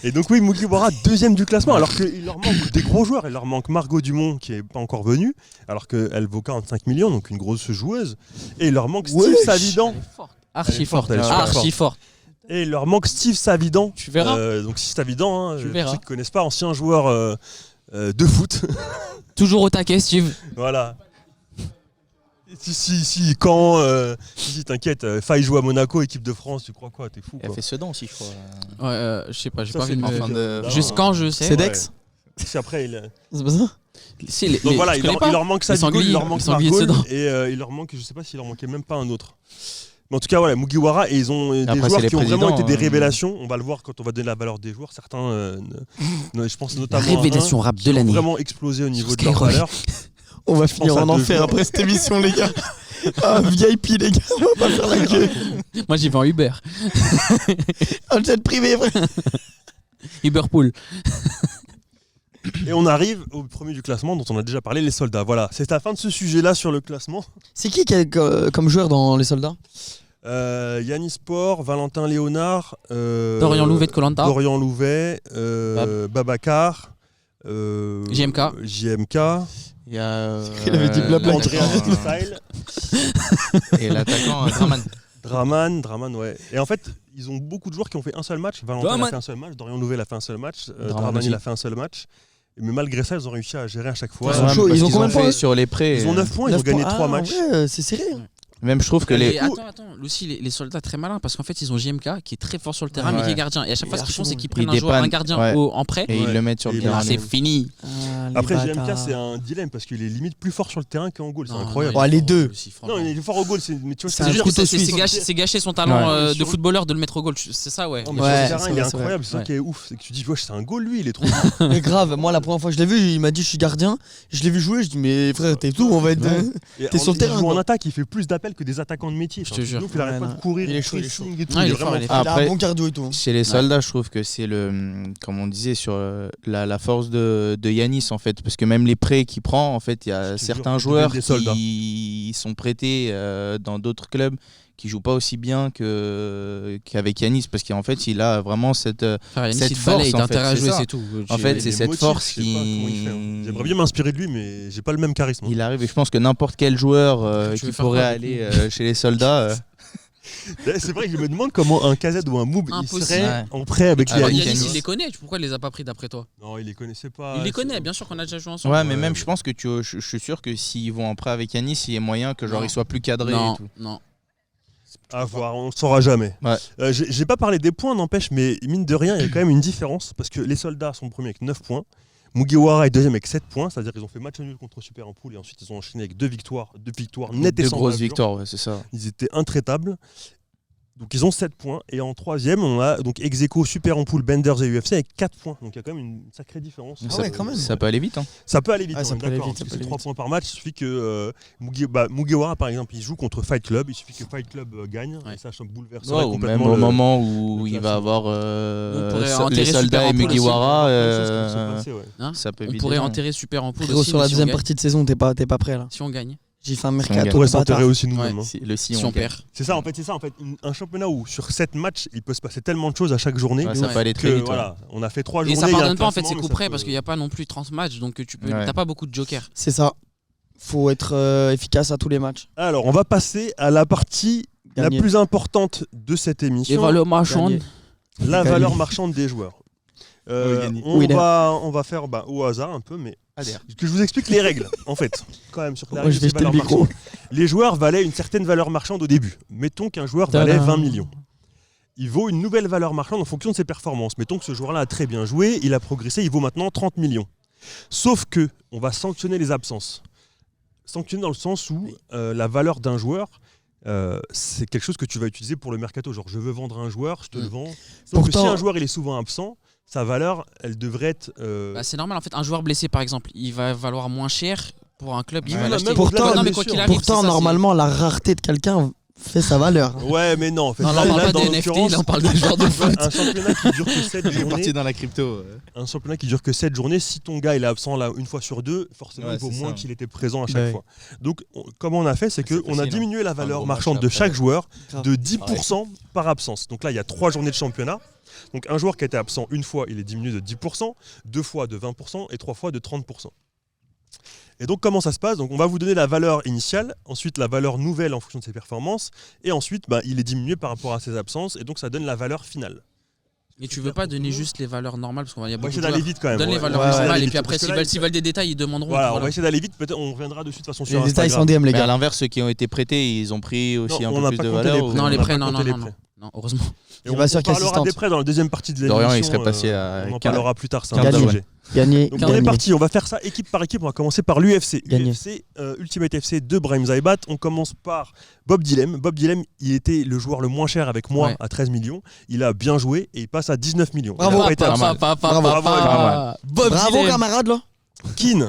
Et donc oui, Mugiwara deuxième du classement, alors qu'il leur manque des gros joueurs. Il leur manque Margot Dumont qui est pas encore venue, alors qu'elle vaut 45 millions, donc une grosse joueuse. Et il leur manque Steve Savidan. Archi forte. Et il leur manque Steve Savidan. Tu verras. Donc Steve Savidan, ceux qui ne connaissent pas, ancien joueur de foot. Toujours au taquet, Steve. Voilà. Si, quand t'inquiète, Faye joue à Monaco, équipe de France, tu crois quoi? T'es fou quoi. Elle fait Sedan aussi, je crois. Ouais, je sais pas, j'ai pas envie de me. Jusqu'en je sais. C'est Dex. Si après il. C'est pas ça. Donc voilà, il leur manque ça, il leur manque Margot, et il leur manque, je sais pas s'il leur manquait même pas un autre. Mais en tout cas, voilà, Mugiwara, et ils ont des joueurs qui ont vraiment été des révélations. On va le voir quand on va donner la valeur des joueurs. Certains, je pense notamment révélation rap de l'année, ont vraiment explosé au niveau de leur valeur. On va finir en enfer après cette émission, les gars. VIP, les gars, on va pas faire la queue. Moi, j'y vais en Uber. Un jet privé, vrai. Uber Pool. Et on arrive au premier du classement dont on a déjà parlé, les soldats. Voilà, c'est la fin de ce sujet-là sur le classement. C'est qui est comme joueur dans les soldats? Yannis Sport, Valentin Léonard, Dorian Louvet de Koh-Lanta, Dorian Louvet, Babacar, JMK. Il y a il avait dit blabla. Andrea Style. Et l'attaquant Draman, ouais. Et en fait, ils ont beaucoup de joueurs qui ont fait un seul match. Valentin a fait un seul match, Dorian Louvet a fait un seul match, Draman il a fait un seul match. Mais malgré ça, ils ont réussi à gérer à chaque fois. Ils ont combien de points sur les prêts? Ils ont 9 points, ils ont gagné 3 matchs. Ouais, c'est serré. Même je trouve que les. Attends, aussi les soldats très malins parce qu'en fait ils ont JMK qui est très fort sur le terrain mais qui est gardien. Et à chaque fois ce qu'ils font c'est qu'ils prennent un gardien en prêt et ils le mettent sur le terrain. C'est fini. Après JMK c'est un dilemme parce qu'il est limite plus fort sur le terrain qu'en goal, c'est incroyable. Les deux. Non, il est fort au goal, mais tu vois c'est gâcher son talent de footballeur de le mettre au goal, c'est ça ouais. Sur le terrain il est incroyable, c'est ça qui est ouf, c'est que tu dis wesh c'est un goal lui, il est trop fort. Mais grave, moi la première fois que je l'ai vu, il m'a dit je suis gardien, je l'ai vu jouer, je dis mais frère t'es tout, on va être t'es sur le terrain. Il joue en attaque, il fait plus d'appels que des attaquants de métier. Je te jure. Il arrête pas de courir, il est chaud. Il est vraiment il a un bon cardio et tout. Chez les soldats, je trouve que c'est comme on disait sur la force de Yannis en fait, parce que même les prêts qu'il prend, en fait, il y a certains joueurs qui sont prêtés dans d'autres clubs qui jouent pas aussi bien qu'avec Yannis, parce qu'en fait il a vraiment cette force. Il a intérêt à jouer, c'est tout. En fait, c'est cette force qui. J'aimerais bien m'inspirer de lui, mais j'ai pas le même charisme. Il arrive, et je pense que n'importe quel joueur qui pourrait aller chez les soldats. C'est vrai que je me demande comment un KZ ou un Moob il serait en prêt avec les Yanis. Il les connaît, pourquoi il les a pas pris d'après toi? Non, il les connaissait pas. Il les connaît, bien sûr qu'on a déjà joué ensemble. Ouais, mais même je pense que je suis sûr que s'ils vont en prêt avec Yanis, il y a moyen que genre il soit plus cadré et tout. Non. À voir, on ne saura jamais. Ouais. J'ai pas parlé des points, n'empêche, mais mine de rien, il y a quand même une différence parce que les soldats sont premiers avec 9 points. Mugiwara est deuxième avec 7 points, c'est-à-dire qu'ils ont fait match nul contre Super en poule et ensuite ils ont enchaîné avec 2 victoires nettes et sans grosses bavure. victoires, ouais, c'est ça. Ils étaient intraitables. Donc ils ont 7 points. Et en troisième, on a donc Execo, Super en poule, Benders et UFC avec 4 points. Donc il y a quand même une sacrée différence. Quand même. Ça peut aller vite. Hein. Ça peut aller vite, ça peut aller vite, c'est 3 points par match. Il suffit que Mugiwara, par exemple, il joue contre Fight Club. Il suffit que Fight Club gagne. Et ça bouleverse complètement. Même au moment où il va avoir les soldats et Mugiwara, ça peut on pourrait enterrer Super en poule aussi. Sur la deuxième partie de saison, t'es pas prêt là. Si on gagne. J'ai fait un mercato. On pourrait s'enterrer aussi nous-mêmes. Si on perd. C'est ça en fait. Un championnat où sur 7 matchs, il peut se passer tellement de choses à chaque journée. Ça peut aller très vite. Voilà, on a fait 3 journées. Et ça pardonne pas en fait, c'est coup près parce qu'il n'y a pas non plus 30 matchs, donc t'as pas beaucoup de jokers. C'est ça. Faut être efficace à tous les matchs. Alors, on va passer à la partie la plus importante de cette émission. Les valeurs marchandes. La valeur marchande des joueurs. On va faire au hasard un peu, mais que je vous explique les règles, en fait, quand même, sur la je vais jeter le micro. Les joueurs valaient une certaine valeur marchande au début. Mettons qu'un joueur valait 20 millions. Il vaut une nouvelle valeur marchande en fonction de ses performances. Mettons que ce joueur-là a très bien joué, il a progressé, il vaut maintenant 30 millions. Sauf que on va sanctionner les absences. Sanctionner dans le sens où la valeur d'un joueur, c'est quelque chose que tu vas utiliser pour le mercato. Genre, je veux vendre un joueur, je te le vends. Sauf que si un joueur il est souvent absent, sa valeur, elle devrait être... c'est normal, en fait, un joueur blessé, par exemple, il va valoir moins cher pour un club qui va l'acheter. Pourtant, normalement, la rareté de quelqu'un fait sa valeur. Ouais, mais non. En fait, on parle pas des NFT, là, on parle des joueurs de foot. Un championnat qui dure que 7 journées. Parti dans la crypto. Un championnat qui dure que 7 journées. Si ton gars il est absent là une fois sur 2, forcément il vaut moins qu'il était présent à chaque fois. Donc, comment on a fait, c'est qu'on a diminué la valeur marchande de chaque joueur de 10% par absence. Donc là, il y a 3 journées de championnat. Donc un joueur qui a été absent une fois, il est diminué de 10%, 2 fois de 20% et 3 fois de 30%. Et donc comment ça se passe? Donc on va vous donner la valeur initiale, ensuite la valeur nouvelle en fonction de ses performances, et ensuite il est diminué par rapport à ses absences, et donc ça donne la valeur finale. Et tu veux pas donner juste les valeurs normales parce qu'on va y avoir beaucoup de joueurs. Vite quand même. Donne les valeurs normales et puis après s'ils veulent des détails ils demanderont. Voilà, on va essayer d'aller vite, peut-être on reviendra dessus de toute façon sur les détails sont DM les gars. À l'inverse, ceux qui ont été prêtés, ils ont pris aussi un peu plus de valeur. Non, les prêts non, heureusement. Et on parlera des prêts dans la deuxième partie de l'émission. Dorian, il serait passé à... On en parlera plus tard, c'est un sujet. Gagné. Donc on est parti, on va faire ça équipe par équipe. On va commencer par l'UFC. Ultimate FC de Brahim Zaibat. On commence par Bob Dillem. Bob Dillem, il était le joueur le moins cher avec moi à 13 millions. Il a bien joué et il passe à 19 millions. Bravo, bravo camarade là. Keane,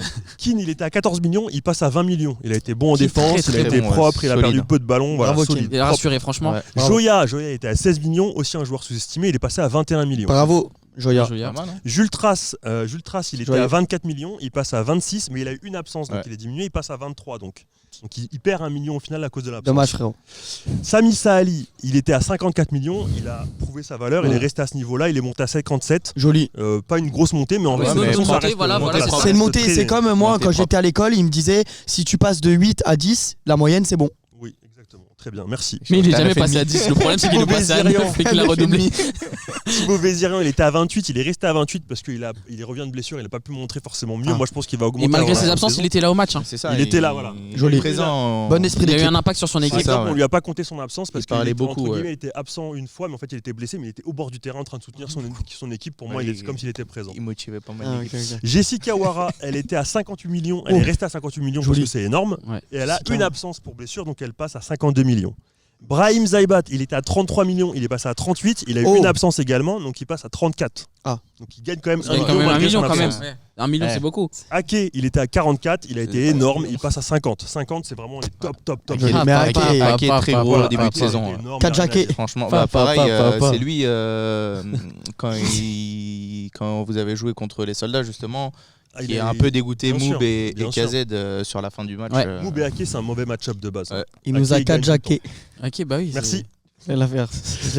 il était à 14 millions, il passe à 20 millions. Il a été bon en défense, il a été propre, il a perdu peu de ballons. Bravo, solide. Il a rassuré, franchement. Joya était à 16 millions, aussi un joueur sous-estimé, il est passé à 21 millions. Bravo. Joya. Jules Trace, il était à 24 millions, il passe à 26, mais il a eu une absence, donc il est diminué, il passe à 23. Donc il perd 1 million au final à cause de l'absence. Dommage frérot. Sami Saali, il était à 54 millions, il a prouvé sa valeur, il est resté à ce niveau-là, il est monté à 57. Joli. Pas une grosse montée, mais en vrai, c'est une montée. C'est comme moi quand j'étais à l'école, il me disait si tu passes de 8 à 10, la moyenne c'est bon. Oui, exactement. Très bien, merci. Mais il est jamais passé à 10. Le problème, c'est qu'il est passé à 9 et qu'il a redoublé. Thibaut Vézirian, il était à 28. Il est resté à 28 parce qu'il revient de blessure. Il n'a pas pu montrer forcément mieux. Moi, je pense qu'il va augmenter. Et malgré ses absences, il était là au match. C'est ça. Il était là, voilà. Joli. Présent. Bon esprit d'équipe. Il a eu un impact sur son équipe. On lui a pas compté son absence parce qu'il parlait beaucoup. Il était absent une fois, mais en fait, il était blessé. Mais il était au bord du terrain en train de soutenir son équipe. Pour moi, il était comme s'il était présent. Il motivait pas mal. Jessica Wara, elle était à 58 millions. Elle est restée à 58 millions parce que c'est énorme. Et elle a une absence pour blessure, donc elle passe à 52 millions. Brahim Zaibat, il était à 33 millions, il est passé à 38, il a eu une absence également, donc il passe à 34. Donc il gagne quand même un million quand même. 1 million c'est beaucoup. Ake, il était à 44, il a été énorme, il passe à 50. 50 c'est vraiment les top. Mais Ake est très gros au début de saison. Franchement, pareil, c'est lui quand vous avez joué contre les soldats justement. Qui est un peu dégoûté Moob et KZ sur la fin du match. Moob et Ake, c'est un mauvais match-up de base. Il nous a kajaké. Ake, bah oui. Merci. L'affaire.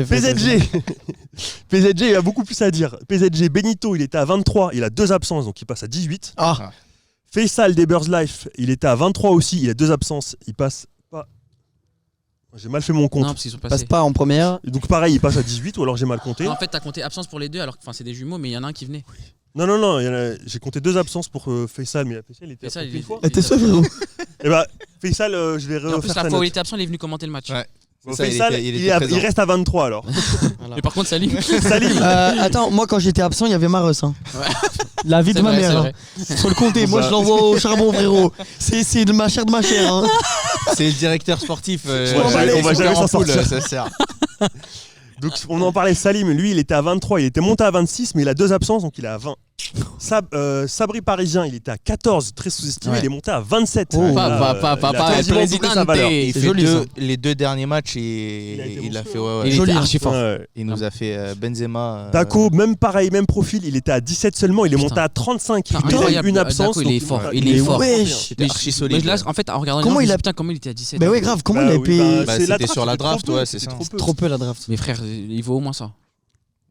PZG, il a beaucoup plus à dire. PZG, Benito, il était à 23, il a 2 absences, donc il passe à 18. Faisal des Birds Life, il était à 23 aussi, il a 2 absences, il passe pas. J'ai mal fait mon compte. Non, parce qu'ils sont Passe passés. pas en première. Et donc pareil, il passe à 18 ou alors j'ai mal compté. Non, en fait, t'as compté absence pour les deux, alors que c'est des jumeaux, mais il y en a un qui venait. Non, j'ai compté 2 absences pour Faisal, mais Faisal il était Faisal, absent une fois. T'es sûr, frérot? Et bah, Faisal, je vais Et en plus, refaire la sa fois où il note. était absent, il est venu commenter le match. Ouais. Bon, Ça, Faisal, il était présent. il reste à 23 alors. Mais par contre, Salim. Salim, Attends, moi quand j'étais absent, il y avait Maros. Hein. Ouais. La vie de C'est ma vrai, mère. c'est Hein. vrai. Faut le compter, moi je l'envoie au charbon, frérot. C'est de ma chair de ma chair. Hein. C'est le directeur sportif. on va jamais s'en sortir. Ça sert. donc on en parlait, Salim, lui il était à 23, il était monté à 26, mais il a 2 absences, donc il est à 20. Sabri Parisien, il était à 14, très sous-estimé, Ouais. il est monté à 27. Oh. Il a quasiment doublé sa valeur. Il C'est fait joli, ça. les 2 derniers matchs a et été il a monstrueux. fait ouais. Il Joli, était hein. archi fort. Ouais. Il nous a fait Benzema. Daco, même pareil, même profil, il était à 17 seulement, il est Putain. monté à 35. Putain, Il a eu incroyable. une absence. Daco, il est donc fort, voilà, il est fort. Wesh. C'était archi solide. Mais là, en fait, en regardant Comment les il gens, a- je me dis, putain, comment il était à 17. Mais ouais, grave, comment Bah il a oui, payé Bah, c'est c'était sur la c'était draft, trop peu, ouais, c'est c'était ça. trop peu. trop peu la draft? Mais frère, il vaut au moins ça.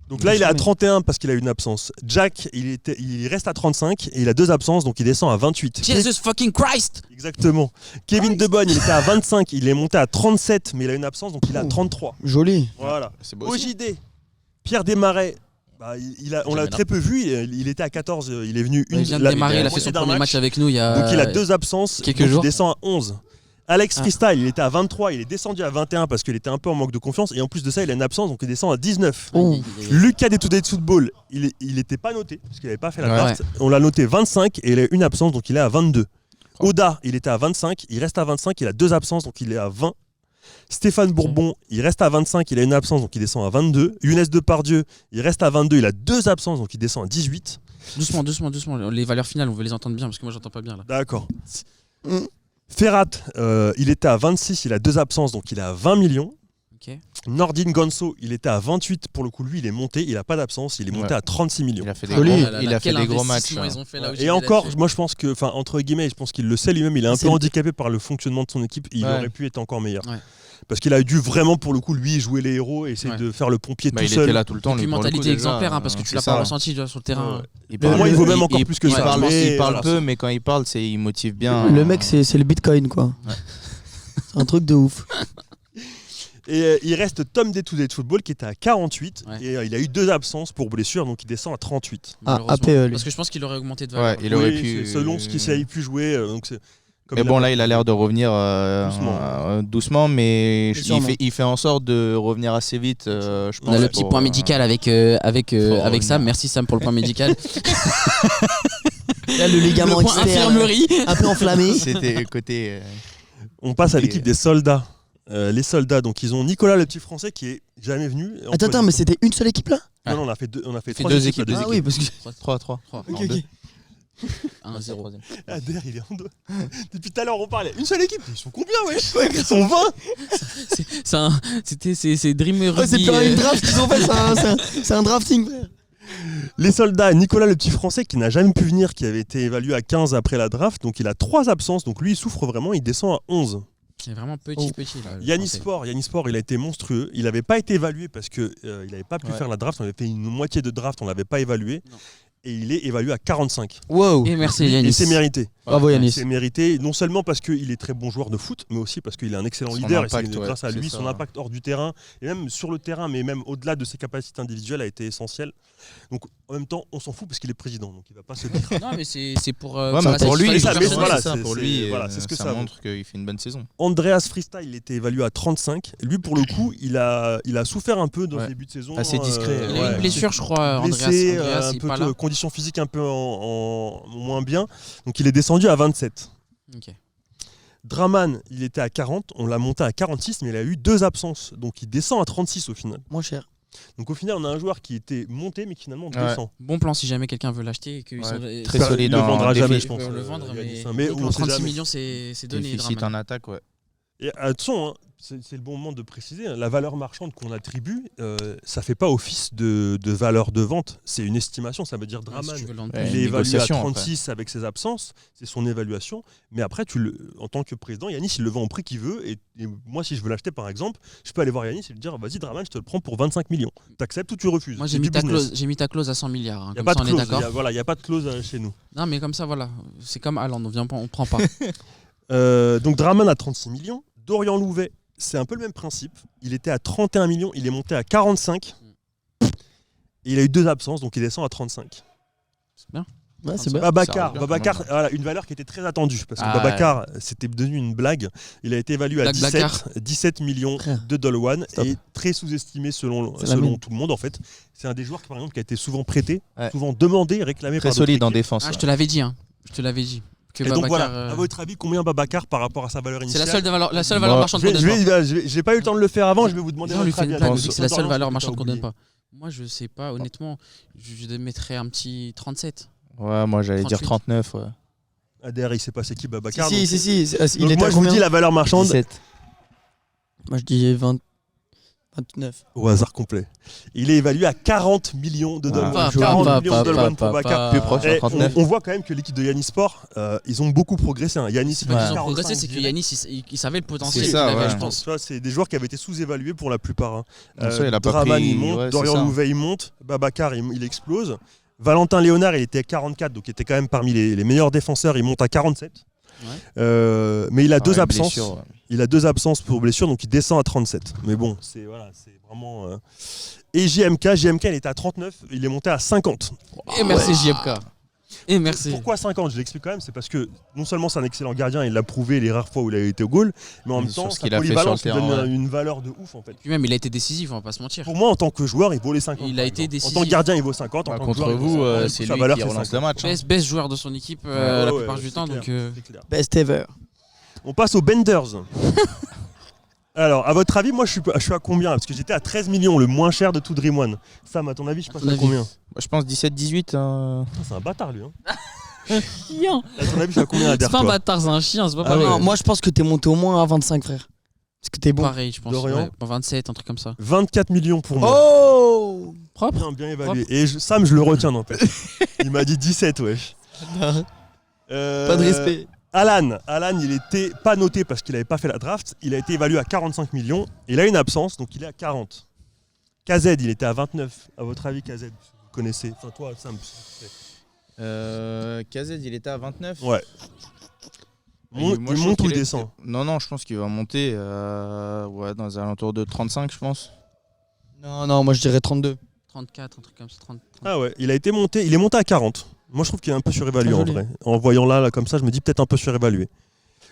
Donc là, il est à 31 parce qu'il a eu une absence. Jack, il reste à 35 et il a 2 absences, donc il descend à 28. Jesus fucking Christ! Exactement. Kevin De Bonne, il était à 25, il est monté à 37, mais il a une absence, donc il est à 33. Joli. Voilà. C'est beau aussi. OJD, Pierre Desmarais, bah, on l'a Jamais très peu vu, il était à 14, il est venu Il vient de démarrer, il a fait son premier match avec nous il y a. Donc il a 2 absences, quelques donc jours. il descend à 11. Alex Ah. Freestyle, il était à 23, il est descendu à 21 parce qu'il était un peu en manque de confiance, et en plus de ça, il a une absence, donc il descend à 19. Oh. Lucas des Today Football, il n'était pas noté parce qu'il n'avait pas fait la Ouais. draft. On l'a noté 25 et il a une absence, donc il est à 22. Oda, il était à 25, il reste à 25, il a 2 absences, donc il est à 20. Stéphane Bourbon, il reste à 25, il a une absence, donc il descend à 22. Younes Depardieu, il reste à 22, il a 2 absences, donc il descend à 18. Doucement. Les valeurs finales, on veut les entendre bien parce que moi j'entends pas bien là. D'accord. Ferrat, il était à 26, il a 2 absences, donc il est à 20 millions. Ok. Nordin Gonso, il était à 28, pour le coup, lui, il est monté, il n'a pas d'absence, il est monté Ouais. à 36 millions. Il a fait des Joli. gros, Oh là là, il a fait quel des gros matchs. investissement hein. ils ont fait là où Et j'étais encore, là-dessus. moi je pense que, enfin entre guillemets, je pense qu'il le sait lui-même, il est un C'est peu le- handicapé par le fonctionnement de son équipe, il Ouais. aurait pu être encore meilleur. Ouais. Parce qu'il a dû vraiment, pour le coup, lui, jouer les héros et essayer Ouais. de faire le pompier Bah, tout il seul. était là tout le temps. Et puis lui, pour le mentalité coup, déjà, exemplaire, hein, parce que tu c'est l'as ça. pas ressenti tu vois, sur le terrain. Ouais. Il Pour parle- moi, il vaut même il- encore il- plus que il ça. parle- Mais Il parle voilà. peu, mais quand il parle, il motive bien. Le mec, c'est le bitcoin, quoi. C'est un truc de ouf. Et il reste Tom des Today Football qui était à 48 Ouais. et il a eu 2 absences pour blessure, donc il descend à 38. Malheureusement. APE, lui. Parce que je pense qu'il aurait augmenté de valeur. Ouais, il aurait Oui, pu. c'est selon ce qu'il a pu jouer. Donc c'est, comme Mais bon, là, il a l'air de revenir Doucement. doucement, mais Mais sûrement. il fait en sorte de revenir assez vite. Je pense On a le pour, petit point médical avec revenir. Sam. Merci Sam pour le point médical. Là, le ligament Le point externe, infirmerie. un peu enflammé. C'était côté. On passe à Et- l'équipe des soldats. Les soldats, donc ils ont Nicolas le petit français qui est jamais venu. Attends, mais c'était une seule équipe là? Non, on a fait 3 deux équipes. équipes. là, Ah oui, parce que. 3-3. Ok, ok. 1-0. Adair, il est en deux. Depuis tout à l'heure, on parlait. Une seule équipe. Ils sont combien, wesh Ils sont 20. C'est Dream Ouais, c'est Rugby. pas une draft qu'ils ont fait, c'est un drafting, frère. Les soldats, Nicolas le petit français qui n'a jamais pu venir, qui avait été évalué à 15 après la draft, donc il a 3 absences, donc lui il souffre vraiment, il descend à 11. C'est vraiment petit là. le Yannis Français. Sport, il a été monstrueux, il n'avait pas été évalué parce qu'il n'avait pas pu Ouais. faire la draft, on avait fait une moitié de draft, on l'avait pas évalué, Non. et il est évalué à 45. Wow. Et merci Et Yannis. c'est mérité. Bravo Yanis. C'est mérité, non seulement parce qu'il est très bon joueur de foot, mais aussi parce qu'il est un excellent Son leader. impact, et c'est ouais, grâce à c'est lui, ça. son impact hors du terrain, et même sur le terrain, mais même au-delà de ses capacités individuelles, a été essentiel. Donc en même temps, on s'en fout parce qu'il est président, donc il va pas se dire. Non mais c'est pour Ouais, ça mais va pour lui, satisfaire ça, les mais personnes. voilà, c'est ça, c'est- pour c'est- lui, voilà, c'est ce que ça vaut. montre qu'il fait une bonne saison. Andreas Freestyle, il était évalué à 35. Lui, pour le coup, il a souffert un peu dans Ouais. le début de saison. Assez discret. Il a eu une blessure, je crois, Blessé, Andreas, un il est peu pas de là. conditions physiques un peu en moins bien. Donc il est descendu à 27. Ok. Draman, il était à 40. On l'a monté à 46, mais il a eu 2 absences. Donc il descend à 36 au final. Moins cher. Donc au final, on a un joueur qui était monté, mais qui finalement Ouais. descend. Bon plan si jamais quelqu'un veut l'acheter et qu'ils Ouais, sont très Il solide le en vendra défi. jamais, Ils je pense. peuvent le vendre, Yanis, mais on bon plan, sait 36 jamais. millions c'est donné. Déficit Draman. en attaque, ouais. Et attention, hein, c'est le bon moment de préciser, hein, la valeur marchande qu'on attribue, ça fait pas office de valeur de vente, c'est une estimation, ça veut dire Ouais, Draman. si tu veux le vendre Ouais, plus. Il est évalué à négociation, 36 avec ses absences, c'est son évaluation. Mais après, en tant que président, Yanis, il le vend au prix qu'il veut. Et moi, si je veux l'acheter, par exemple, je peux aller voir Yanis et lui dire vas-y, Draman, je te le prends pour 25 millions. T'acceptes ou tu refuses. Moi C'est j'ai mis du business. j'ai mis ta clause à 100 milliards. Il n'y a Comme pas ça de on est clause. d'accord. Voilà, il n'y a pas de clause chez nous. Non mais comme ça voilà, c'est comme Haaland, on prend pas. Donc Draman à 36 millions. Dorian Louvet, c'est un peu le même principe. Il était à 31 millions, il est monté à 45. Et il a eu 2 absences, donc il descend à 35. C'est bien. Ouais, c'est bien. Babacar, voilà, une valeur qui était très attendue parce que Babacar, c'était devenu une blague. Il a été évalué à 17 millions de $1 et très sous-estimé selon tout le monde en fait. C'est un des joueurs par exemple qui a été souvent prêté, souvent demandé, réclamé très par solide en défense. Je te l'avais dit. Je te l'avais dit. Et donc voilà, à votre avis, combien Babacar par rapport à sa valeur initiale? C'est la seule valeur marchande qu'on donne pas. J'ai pas eu le temps de le faire avant, je vais vous demander votre avis. C'est la seule valeur marchande qu'on donne pas. Moi, je sais pas, honnêtement, je mettrais un petit 37. Ouais, moi j'allais dire 39. Ouais. ADR, il s'est passé qui Babacar? Si. Moi, je vous dis la valeur marchande. 17. Moi, je dis 29. Au hasard complet. Il est évalué à 40 millions de $. 40 millions de $. Pour Babacar. Plus proche, 39. On voit quand même que l'équipe de Yannis Sport, ils ont beaucoup progressé. Yannis, c'est pas qu'ils ont progressé, c'est que Yannis, il savait le potentiel. C'est ça, qu'il avait, ouais. je pense. C'est des joueurs qui avaient été sous-évalués pour la plupart. Draman, il monte, Dorian Louvet, il monte, Babacar, il explose. Valentin Léonard, il était à 44, donc il était quand même parmi les meilleurs défenseurs. Il monte à 47. Ouais. Mais il a 2 absences. Il a 2 absences pour blessure, donc il descend à 37. Mais bon, c'est vraiment. Et JMK, il était à 39, il est monté à 50. Et merci JMK. Et merci. Pourquoi 50? Je l'explique quand même, c'est parce que non seulement c'est un excellent gardien, il l'a prouvé les rares fois où il a été au goal, mais en même temps, sa polyvalence lui donne une valeur de ouf en fait. Puis même, il a été décisif, on va pas se mentir. Pour moi, en tant que joueur, il vaut les 50. Il a été décisif. En tant que gardien, il vaut 50. En tant contre que joueur, vous, c'est lui qui relance le match. Best joueur de son équipe la plupart du temps. Donc Best ever. On passe aux Benders. Alors, à votre avis, moi je suis à combien? Parce que j'étais à 13 millions, le moins cher de tout Dream One. Sam, à ton avis, je passe à combien? Je pense 17-18. C'est un bâtard lui. Chien. À ton avis, je suis à combien à C'est pas un bâtard, c'est un chien, c'est pas pareil. Non, moi je pense que t'es monté au moins à 25, frère. Parce que t'es bon. Pareil, je pense. Ouais, 27, un truc comme ça. 24 millions pour moi. Oh, propre. Bien évalué. Et Sam, je le retiens, n'empêche. Il m'a dit 17, wesh. Pas de respect. Alan, il était pas noté parce qu'il n'avait pas fait la draft. Il a été évalué à 45 millions. Il a une absence, donc il est à 40. KZ, il était à 29. À votre avis, KZ, vous connaissez? Enfin, toi, Sam. KZ, il était à 29. Ouais. Il monte ou il descend? Non, je pense qu'il va monter dans les alentours de 35, je pense. Non, moi je dirais 32. 34, un truc comme ça. 30. Ah ouais, il est monté à 40. Moi, je trouve qu'il est un peu surévalué en vrai. En voyant là comme ça, je me dis peut-être un peu surévalué.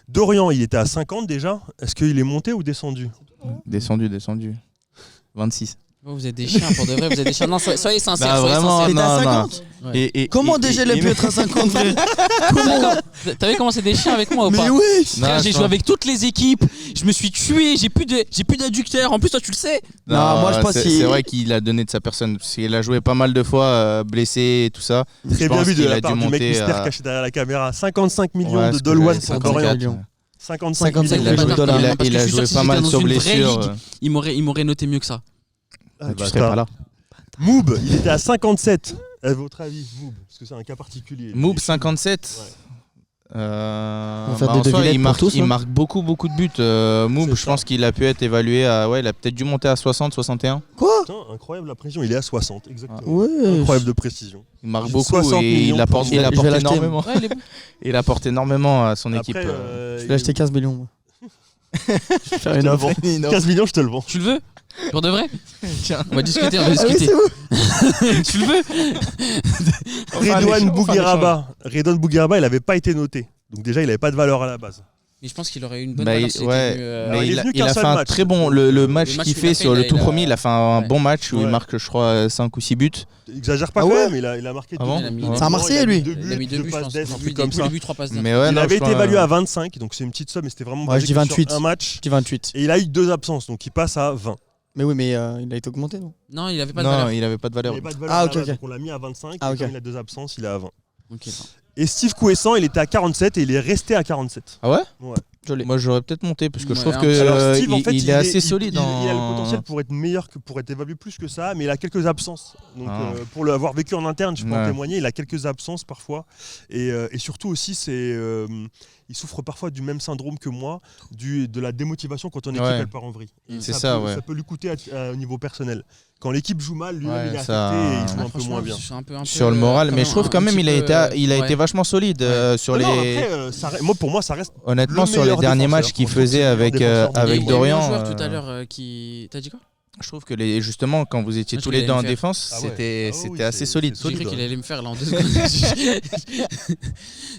Dorian, il était à 50 déjà. Est-ce qu'il est monté ou descendu? Descendu. 26. Vous êtes des chiens, pour de vrai, vous êtes des chiens. Non, soyez sincères. Bah, vraiment, T'es à 50 ouais. Comment déjà il a pu être à 50, frère? Comment? T'as vu comment c'est des chiens avec moi ou pas? Mais oui. Frère, j'ai joué avec toutes les équipes, je me suis tué, j'ai plus d'adducteurs. En plus, toi, tu le sais. Non, moi je pense c'est vrai qu'il a donné de sa personne. Parce qu'il a joué pas mal de fois, blessé et tout ça. Très bien vu de la part du mec mystère caché derrière la caméra. 55 millions de $1 pour Dorian. 55 millions de $. Il a joué pas mal sur blessure. Il m'aurait noté mieux que ça. Tu serais pas là. Moob, il était à 57. À votre avis, Moob, parce que c'est un cas particulier. Moob 57. Ouais. En soi, il marque beaucoup de buts. Moob, je pense qu'il a pu être évalué à. Ouais, il a peut-être dû monter à 60, 61. Quoi? Putain, incroyable la précision, il est à 60, exactement. Ouais. Incroyable de précision. Il marque beaucoup et il apporte énormément. Ouais, il apporte énormément à son équipe. Je vais acheter 15 millions, moi. Je vais faire une offre. 15 millions, je te le vends. Tu le veux? Pour de vrai? Tiens. On va discuter. Ah oui, c'est vous. Tu le veux? Redouane Bougueraba, il avait pas été noté. Donc déjà, il avait pas de valeur à la base. Mais je pense qu'il aurait eu une bonne valeur. Il a fait un très bon le match qu'il fait sur le tout premier. Il a fait un bon match où il marque, je crois, 5 ou 6 buts. Il exagère pas quand même, il a marqué 2 buts. C'est un Marseillais, lui. Il a mis 2 buts, je pense. Comme ça. 3 passes. Il avait été évalué à 25, donc c'est une petite somme, mais c'était vraiment je dis 28. sur un match. Je dis 28. Et il a eu 2 absences, donc il passe à 20. Mais oui, mais il a été augmenté, non? Non, il avait pas de valeur. Non, il avait pas de valeur. Ah, ok. Donc on l'a mis à 25, et comme il a 2 absences, il est à 20. Et Steve Couessant, il était à 47 et il est resté à 47. Ah ouais? Ouais. Moi j'aurais peut-être monté parce que je trouve Steve, en fait, il est assez solide. Il a le potentiel pour être meilleur, pour être évalué plus que ça, mais il a quelques absences. Donc pour l'avoir vécu en interne, je peux en témoigner, il a quelques absences parfois. Et surtout aussi, il souffre parfois du même syndrome que moi, de la démotivation quand ton équipe elle part en vrille. Ça peut lui coûter au niveau personnel. Quand l'équipe joue mal, lui-même il est affecté et il joue un peu moins bien. Sur le moral, mais je trouve quand même il a été vachement solide sur les. Moi pour moi ça reste honnêtement sur les derniers matchs qu'il faisait avec Dorian. Il y a eu un joueur tout à l'heure qui. T'as dit quoi? Je trouve que justement, quand vous étiez tous les deux en défense, c'était assez solide. J'ai cru qu'il allait me faire là en 2 secondes.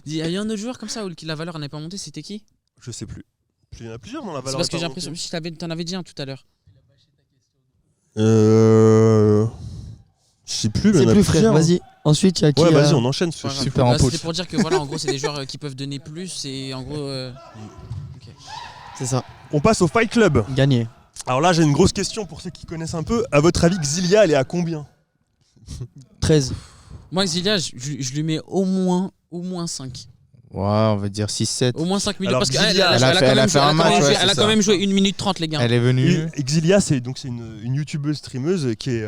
Il y a un autre joueur comme ça où la valeur n'est pas montée, c'était qui? Je sais plus. Il y en a plusieurs dans la valeur. C'est parce que j'ai l'impression que t'en avais dit un tout à l'heure. Je sais plus, mais c'est plus frère, vas-y. Ensuite, il y a qui? Ouais, vas-y, on enchaîne. Super en C'était pour dire que voilà, en gros, c'est des joueurs qui peuvent donner plus et en gros. Okay. C'est ça. On passe au Fight Club. Gagné. Alors là, j'ai une grosse question pour ceux qui connaissent un peu. À votre avis, Xilia, elle est à combien? 13. Moi, Xilia, je lui mets au moins 5. Ouais, on va dire 6-7. Au moins 5 minutes. Alors, parce Xilia, qu'elle a quand même joué 1 minute 30, les gars. Elle est venue. Xilia, c'est une youtubeuse streameuse qui est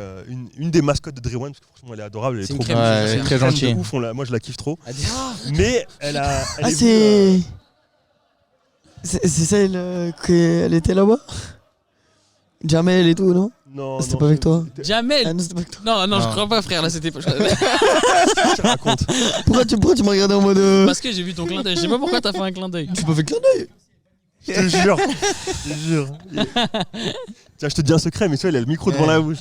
une des mascottes de Dream One, parce que franchement, elle est adorable. Elle est trop très gentille. Moi, je la kiffe trop. Mais elle a. Ah, c'est celle qu'elle était là-bas? Jamel et tout, non? Non, c'était pas avec toi. Jamel. Ah, non, c'était pas avec toi. Non, je crois pas, frère. Là, c'était pas. Je raconte. Pourquoi tu m'as regardé en mode. Parce que j'ai vu ton clin d'œil. Je sais pas pourquoi t'as fait un clin d'œil. Tu m'as fait clin d'œil. Je te jure. Tiens, je te dis un secret, mais tu vois, elle a le micro devant la bouche.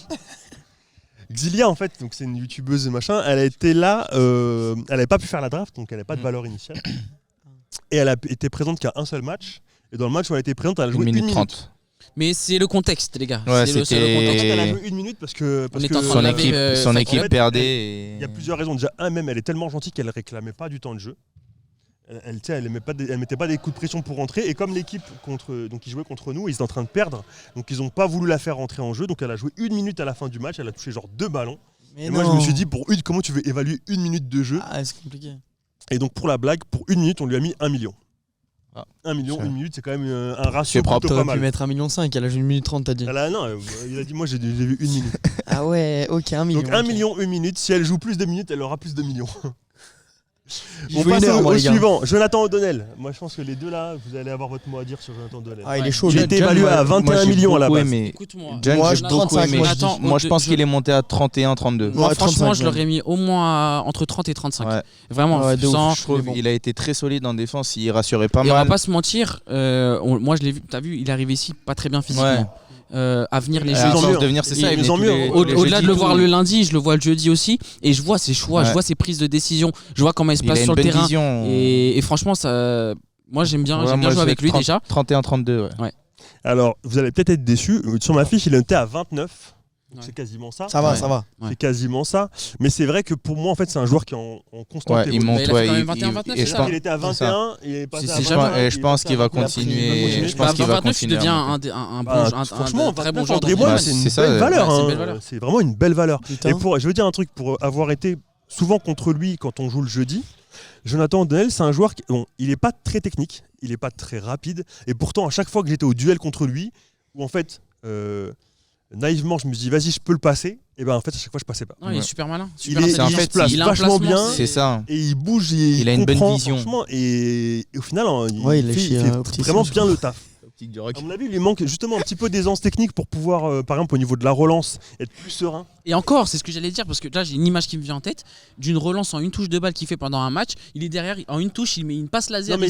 Xilia, en fait, donc c'est une youtubeuse machin. Elle a été là. Elle n'avait pas pu faire la draft, donc elle n'avait pas de valeur initiale. Et elle a été présente qu'à un seul match. Et dans le match où elle a été présente, elle a joué 1 minute 30. Mais c'est le contexte, les gars. Ouais, c'est le contexte. Elle a joué 1 minute parce que son équipe perdait. Il y a plusieurs raisons. Déjà, même, elle est tellement gentille qu'elle réclamait pas du temps de jeu. Elle mettait pas des coups de pression pour rentrer. Et comme l'équipe qui jouait contre nous, ils étaient en train de perdre. Donc ils n'ont pas voulu la faire rentrer en jeu. Donc elle a joué 1 minute à la fin du match. Elle a touché genre 2 ballons. Et moi, je me suis dit, comment tu veux évaluer 1 minute de jeu? Ah, c'est compliqué. Et donc pour la blague, pour 1 minute, on lui a mis 1 million. 1 million, 1 minute, c'est quand même un ratio plutôt pas mal. T'aurais pu mettre 1,5 million, elle a joué 1 minute 30, t'as dit. Non, il a dit, moi j'ai vu 1 minute. Ah ouais, ok, 1 million. Donc 1 million, 1 minute, si elle joue plus de minutes, elle aura plus de millions. On passe au suivant, Jonathan O'Donnell. Moi je pense que les deux là, vous allez avoir votre mot à dire sur Jonathan O'Donnell. Ah, il est chaud. Il était évalué à 21 millions à la base. Écoute-moi, moi j'ai beaucoup aimé. Moi je pense qu'il est monté à 31, 32. Moi franchement, je l'aurais mis au moins entre 30 et 35. Ouais. Vraiment, je trouve il a été très solide en défense, il rassurait pas mal. On va pas se mentir, moi je l'ai vu, t'as vu, il est arrivé ici pas très bien physiquement. À venir les jeudis. C'est ça, au-delà de le voir le lundi, je le vois le jeudi aussi et je vois ses choix, je vois ses prises de décision, je vois comment il se place sur le terrain et franchement ça, moi j'aime bien jouer avec lui déjà. 31-32 ouais. Alors vous allez peut-être être déçus, sur ma fiche il était à 29. Donc c'est quasiment ça. Ça va. C'est quasiment ça. Mais c'est vrai que pour moi, en fait, c'est un joueur qui est en constante évolution. Il monte, il était à 21, il est passé à 20. Et je pense qu'il va continuer. Je pense qu'il va continuer. Il devient un très bon joueur. C'est une belle valeur. C'est vraiment une belle valeur. Et je veux dire un truc, pour avoir été souvent contre lui quand on joue le jeudi, Jonathan O'Donnell, c'est un joueur qui, il n'est pas très technique, il n'est pas très rapide. Et pourtant, à chaque fois que j'étais au duel contre lui, où en fait... naïvement, je me dis vas-y, je peux le passer. Et ben en fait, à chaque fois, je passais pas. Non, il est super malin. Il se place vachement bien. C'est ça. Et il bouge. Il a une bonne vision. Et au final, il fait vraiment bien le taf. À mon avis, il lui manque justement un petit peu d'aisance technique pour pouvoir, par exemple, au niveau de la relance, être plus serein. Et encore, c'est ce que j'allais dire, parce que là, j'ai une image qui me vient en tête d'une relance en une touche de balle qu'il fait pendant un match. Il est derrière, en une touche, il met une passe laser. Non, mais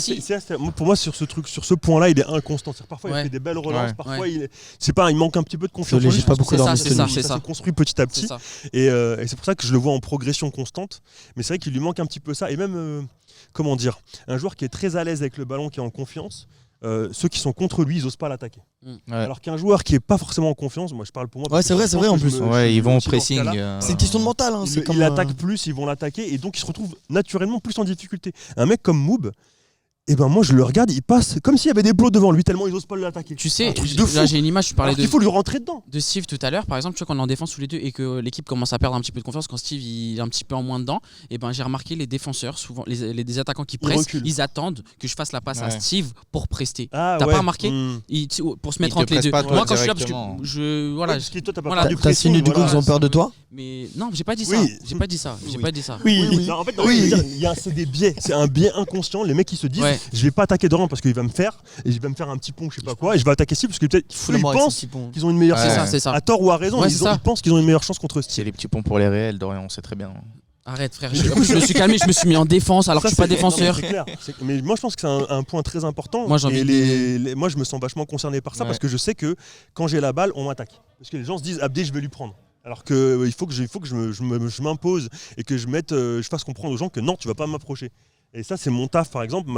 pour moi, sur ce point-là, il est inconstant. Parfois, il fait des belles relances, parfois, il manque un petit peu de confiance. J'ai pas beaucoup ça se construit petit à petit. Et c'est pour ça que je le vois en progression constante. Mais c'est vrai qu'il lui manque un petit peu ça. Et même, comment dire, un joueur qui est très à l'aise avec le ballon, qui est en confiance. Ceux qui sont contre lui, ils osent pas l'attaquer. Alors qu'un joueur qui est pas forcément en confiance, moi je parle pour moi. Ouais, c'est vrai en plus. Ils vont au pressing. C'est une question de mental. Il attaque plus, ils vont l'attaquer et donc il se retrouve naturellement plus en difficulté. Un mec comme Moob, et ben moi je le regarde, il passe comme s'il y avait des plots devant lui tellement ils osent pas l'attaquer. Tu sais, là j'ai une image, je parlais il faut lui rentrer dedans. De Steve tout à l'heure, par exemple, tu vois qu'on est en défense tous les deux et que l'équipe commence à perdre un petit peu de confiance quand Steve il est un petit peu en moins dedans, et ben j'ai remarqué les défenseurs, souvent les attaquants qui pressent, ils attendent que je fasse la passe à Steve pour prester. T'as pas remarqué pour se mettre entre les deux. Moi quand je suis là parce que voilà, t'as signé du coup ils ont peur de toi. Mais non, j'ai pas dit ça. J'ai pas dit ça. Oui. En fait, c'est des biais, c'est un biais inconscient. Les mecs qui se disent je vais pas attaquer Dorian parce qu'il va me faire et il va me faire un petit pont, je sais pas quoi, et je vais attaquer Steve parce que peut-être ils pensent qu'ils ont une meilleure chance. C'est ça. À tort ou à raison, ils pensent qu'ils ont une meilleure chance contre Steve. C'est les petits ponts pour les réels, Dorian, on sait très bien. Arrête frère, je me suis calmé, je me suis mis en défense alors que je suis pas défenseur. Non, mais c'est clair. Mais moi je pense que c'est un point très important. Moi, moi je me sens vachement concerné par ça parce que je sais que quand j'ai la balle, on m'attaque. Parce que les gens se disent Abdé, je vais lui prendre. Alors que il faut que je m'impose et que je fasse comprendre aux gens que non, tu vas pas m'approcher. Et ça, c'est mon taf, par exemple,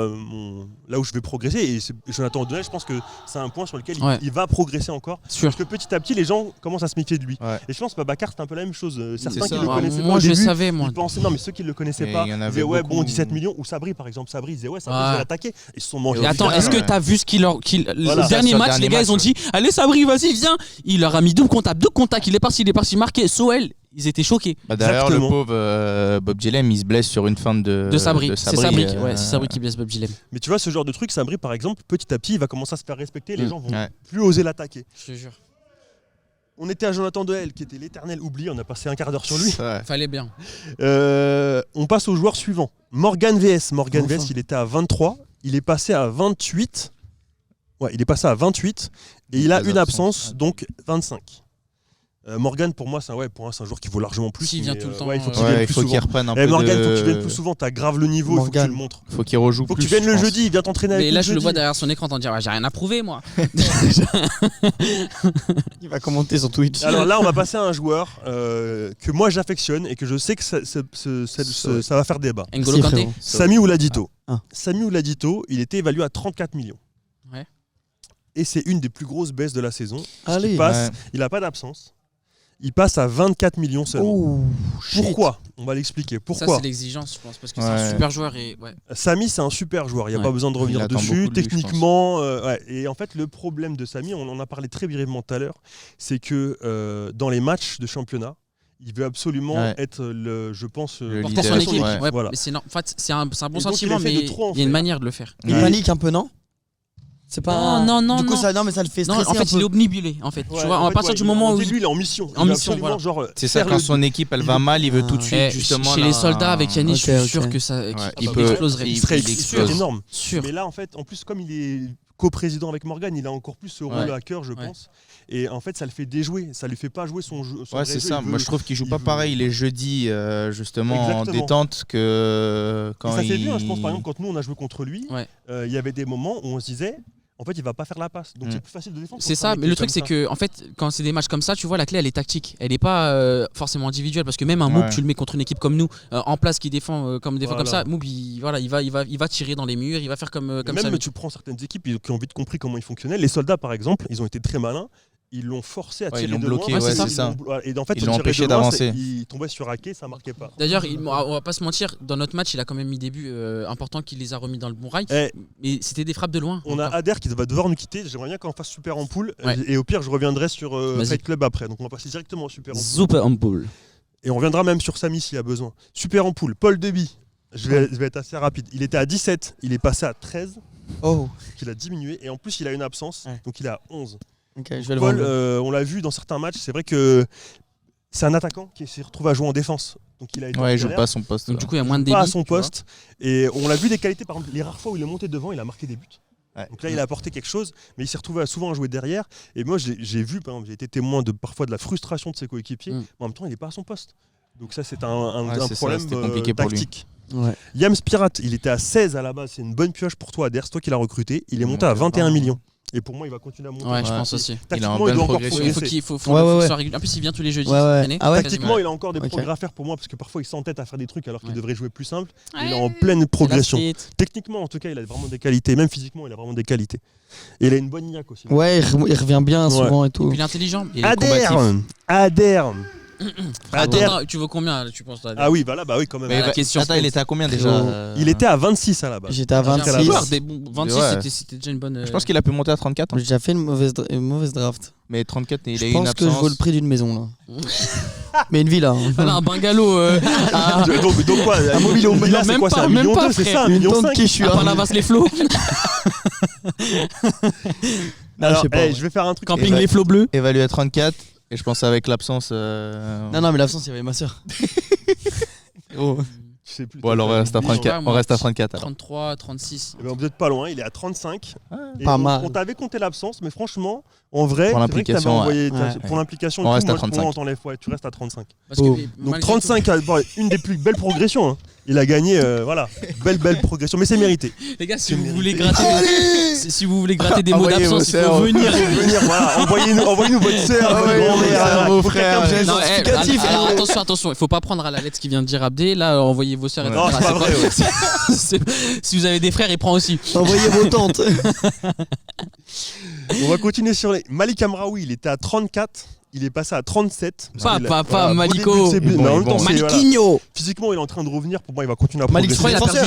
là où je vais progresser. Et Jonathan O'Donnell, je pense que c'est un point sur lequel il va progresser encore. Parce que petit à petit, les gens commencent à se méfier de lui. Ouais. Et je pense que Babacar, c'est un peu la même chose. Certains qui le connaissaient pas. Moi, je le savais, moi. Ils pensaient, non, mais ceux qui le connaissaient pas, ils disaient, ouais, bon, 17 millions. Ou Sabri, par exemple. Sabri, ils disaient, ouais, Sabri, je vais l'attaquer. Ils se sont mangés. Et attends, est-ce que t'as vu ce le dernier match, les gars, ils ont dit, allez, Sabri, vas-y, viens. Il leur a mis double contact. Il est parti marquer. Soel. Ils étaient choqués. D'ailleurs, le pauvre Bob Gillem, il se blesse sur une feinte de Sabri. C'est Sabri qui blesse Bob Gillem. Mais tu vois, ce genre de truc, Sabri, par exemple, petit à petit, il va commencer à se faire respecter. Les gens vont plus oser l'attaquer. Je te jure. On était à Jonathan O'Donnell, qui était l'éternel oublié. On a passé un quart d'heure sur lui. Fallait bien. On passe au joueur suivant. Morgan VS. Morgan VS, il était à 23. Il est passé à 28. Ouais, il est passé à 28. Et il a une absence, donc 25. Morgan, pour moi, c'est un joueur qui vaut largement plus. S'il vient tout le temps. Il faut qu'il reprenne un peu. Morgan, il faut que tu viennes plus souvent. T'as grave le niveau, il faut que tu le montres. Il faut qu'il rejoue plus. Il faut que tu viennes le jeudi, il vient t'entraîner avec. Mais là, je le vois derrière son écran, t'en dire, j'ai rien à prouver, moi. Il va commenter sur Twitch. Alors là, on va passer à un joueur que moi j'affectionne et que je sais que ça va faire débat. N'Golo Kanté. Sami Ouladito. Sami Ouladito, il était évalué à 34 millions. Ouais. Et c'est une des plus grosses baisses de la saison. Allez. Il n'a pas d'absence. Il passe à 24 millions seulement. Pourquoi ? On va l'expliquer. Pourquoi ? Ça, c'est l'exigence, je pense, parce que c'est un super joueur. Sami, c'est un super joueur. Il n'y a pas besoin de revenir dessus. Techniquement, et en fait, le problème de Sami, on en a parlé très brièvement tout à l'heure, c'est que dans les matchs de championnat, il veut absolument être je pense, porter son équipe. Voilà. Mais c'est un bon sentiment, mais il y a une manière de le faire. Il panique un peu, non ? C'est pas non. Du coup, ça, mais ça le fait stresser. Non, en fait, il est obnubilé. En fait, tu vois, à partir du moment où lui, il est en mission. Voilà. C'est ça, quand son équipe elle va mal, il veut tout de suite justement. Chez les soldats avec Yannick, je suis sûr que ça exploserait. Il serait énorme. Mais là, en fait, en plus, comme il est coprésident avec Morgan, il a encore plus ce rôle à cœur, je pense. Et en fait, ça le fait déjouer. Ça lui fait pas jouer son jeu. C'est ça. Moi, je trouve qu'il joue pas pareil les jeudis, justement, en détente que quand ça s'est vu, je pense, par exemple, quand nous on a joué contre lui, il y avait des moments où on se disait. En fait, il va pas faire la passe, donc c'est plus facile de défendre. C'est ça, mais le truc c'est que en fait, quand c'est des matchs comme ça, tu vois, la clé elle est tactique, elle est pas forcément individuelle, parce que même un Moub, tu le mets contre une équipe comme nous, en place qui défend comme ça, Moub, il va tirer dans les murs, il va faire comme ça. Même tu prends certaines équipes qui ont vite compris comment ils fonctionnaient. Les soldats, par exemple, ils ont été très malins. Ils l'ont forcé à tirer de loin. Ils l'ont bloqué, c'est ça. Et en fait, ils l'ont empêché d'avancer. Il tombait sur Ake, ça marquait pas. D'ailleurs, on va pas se mentir, dans notre match, il a quand même mis des buts importants qui les a remis dans le bon rail. Mais c'était des frappes de loin. On a Ader qui va devoir nous quitter. J'aimerais bien qu'on fasse Super Ampoule. Et au pire, je reviendrai sur Fight Club après. Donc on va passer directement au Super Ampoule. Super Ampoule. Et on reviendra même sur Sami s'il y a besoin. Super Ampoule, Paul Deby. Je vais être assez rapide. Il était à 17, il est passé à 13. Il a diminué. Et en plus, il a une absence. Donc il est à 11. Okay, je vais Paul, on l'a vu dans certains matchs, c'est vrai que c'est un attaquant qui s'est retrouvé à jouer en défense. Donc il a été il joue pas à son poste. Donc du coup, il y a moins de débit. Pas à son poste. Et on l'a vu des qualités, par exemple, les rares fois où il est monté devant, il a marqué des buts. Donc là, il a apporté quelque chose, mais il s'est retrouvé souvent à jouer derrière. Et moi, j'ai vu, par exemple, j'ai été témoin parfois de la frustration de ses coéquipiers, mais en même temps, il n'est pas à son poste. Donc ça, c'est un problème compliqué tactique. Pour lui. Yams Pirate, il était à 16 à la base. C'est une bonne pioche pour toi, Ader, c'est toi qui l'as recruté. Il est monté à 21 millions. Et pour moi, il va continuer à monter. Ouais, je pense aussi. Il a un bel progression. Il faut soit régulier. En plus, il vient tous les jeudis. Tactiquement, il a encore des progrès à faire pour moi, parce que parfois, il s'entête à faire des trucs alors qu'il devrait jouer plus simple. Il est en pleine progression. Techniquement, en tout cas, il a vraiment des qualités. Même physiquement, il a vraiment des qualités. Et il a une bonne niaque aussi. Ouais, il revient bien souvent et tout. Et puis il est intelligent. Ader. Attends, tu veux combien là, tu penses là, Ah oui, oui, quand même. Mais attends, il était à combien déjà Il était à 26 à la base. J'étais à 26. 26, c'était déjà une bonne. Je pense qu'il a pu monter à 34. J'ai déjà fait une mauvaise draft. Mais 34, il a eu une absence. Je pense que je vaux le prix d'une maison là. Mais une villa. Un bungalow. Donc quoi un mobile au là, c'est quoi, c'est 1,2 million, c'est ça, 1,5 million. Je suis à Palavas les flots. Alors, je vais faire un truc. Camping les flots bleus. Évalué à 34. Et je pense avec l'absence. Non, mais l'absence, il y avait ma soeur. Bon, alors on reste à 34. On reste à 34. 33, 36. Vous n'êtes pas loin, il est à 35. Pas mal. On t'avait compté l'absence, mais franchement, En vrai, pour l'implication, pour l'implication, on reste à 35. Tu restes à 35. Donc 35, une des plus belles progressions. Hein. Il a gagné, voilà, belle progression, mais c'est mérité. Les gars, si vous voulez gratter des mots d'absence, il faut venir. Voilà, envoyez-nous votre sœur, vos frères. Alors attention, il faut pas prendre à la lettre ce qu'il vient de dire Abdé. Là, envoyez vos sœurs. Non, c'est pas vrai. Si vous avez des frères, il prend aussi. Envoyez vos tantes. On va continuer sur les. Malik Amraoui, il était à 34. Il est passé à 37. Maliko. Malikinho. Physiquement, il est en train de revenir. Pour moi, il va continuer à progresser.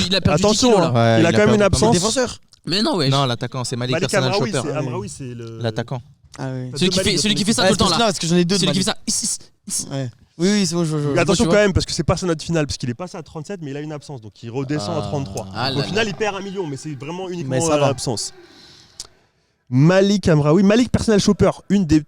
Il a perdu 10 Attention, kilos, là. il a quand même une absence. Défenseur. Mais non, ouais. Non, l'attaquant, c'est Malik Personal Shopper. Amraoui, c'est l'attaquant. Celui qui fait ça tout le temps là. Parce que j'en ai deux. Celui qui fait ça. Oui, c'est bon, je vois. Attention quand même, parce que c'est pas sa note finale, parce qu'il est passé à 37, mais il a une absence, donc il redescend à 33. Au final, il perd 1 million, mais c'est vraiment uniquement l'absence. Malik Amraoui, Malik Personal Shopper, une des.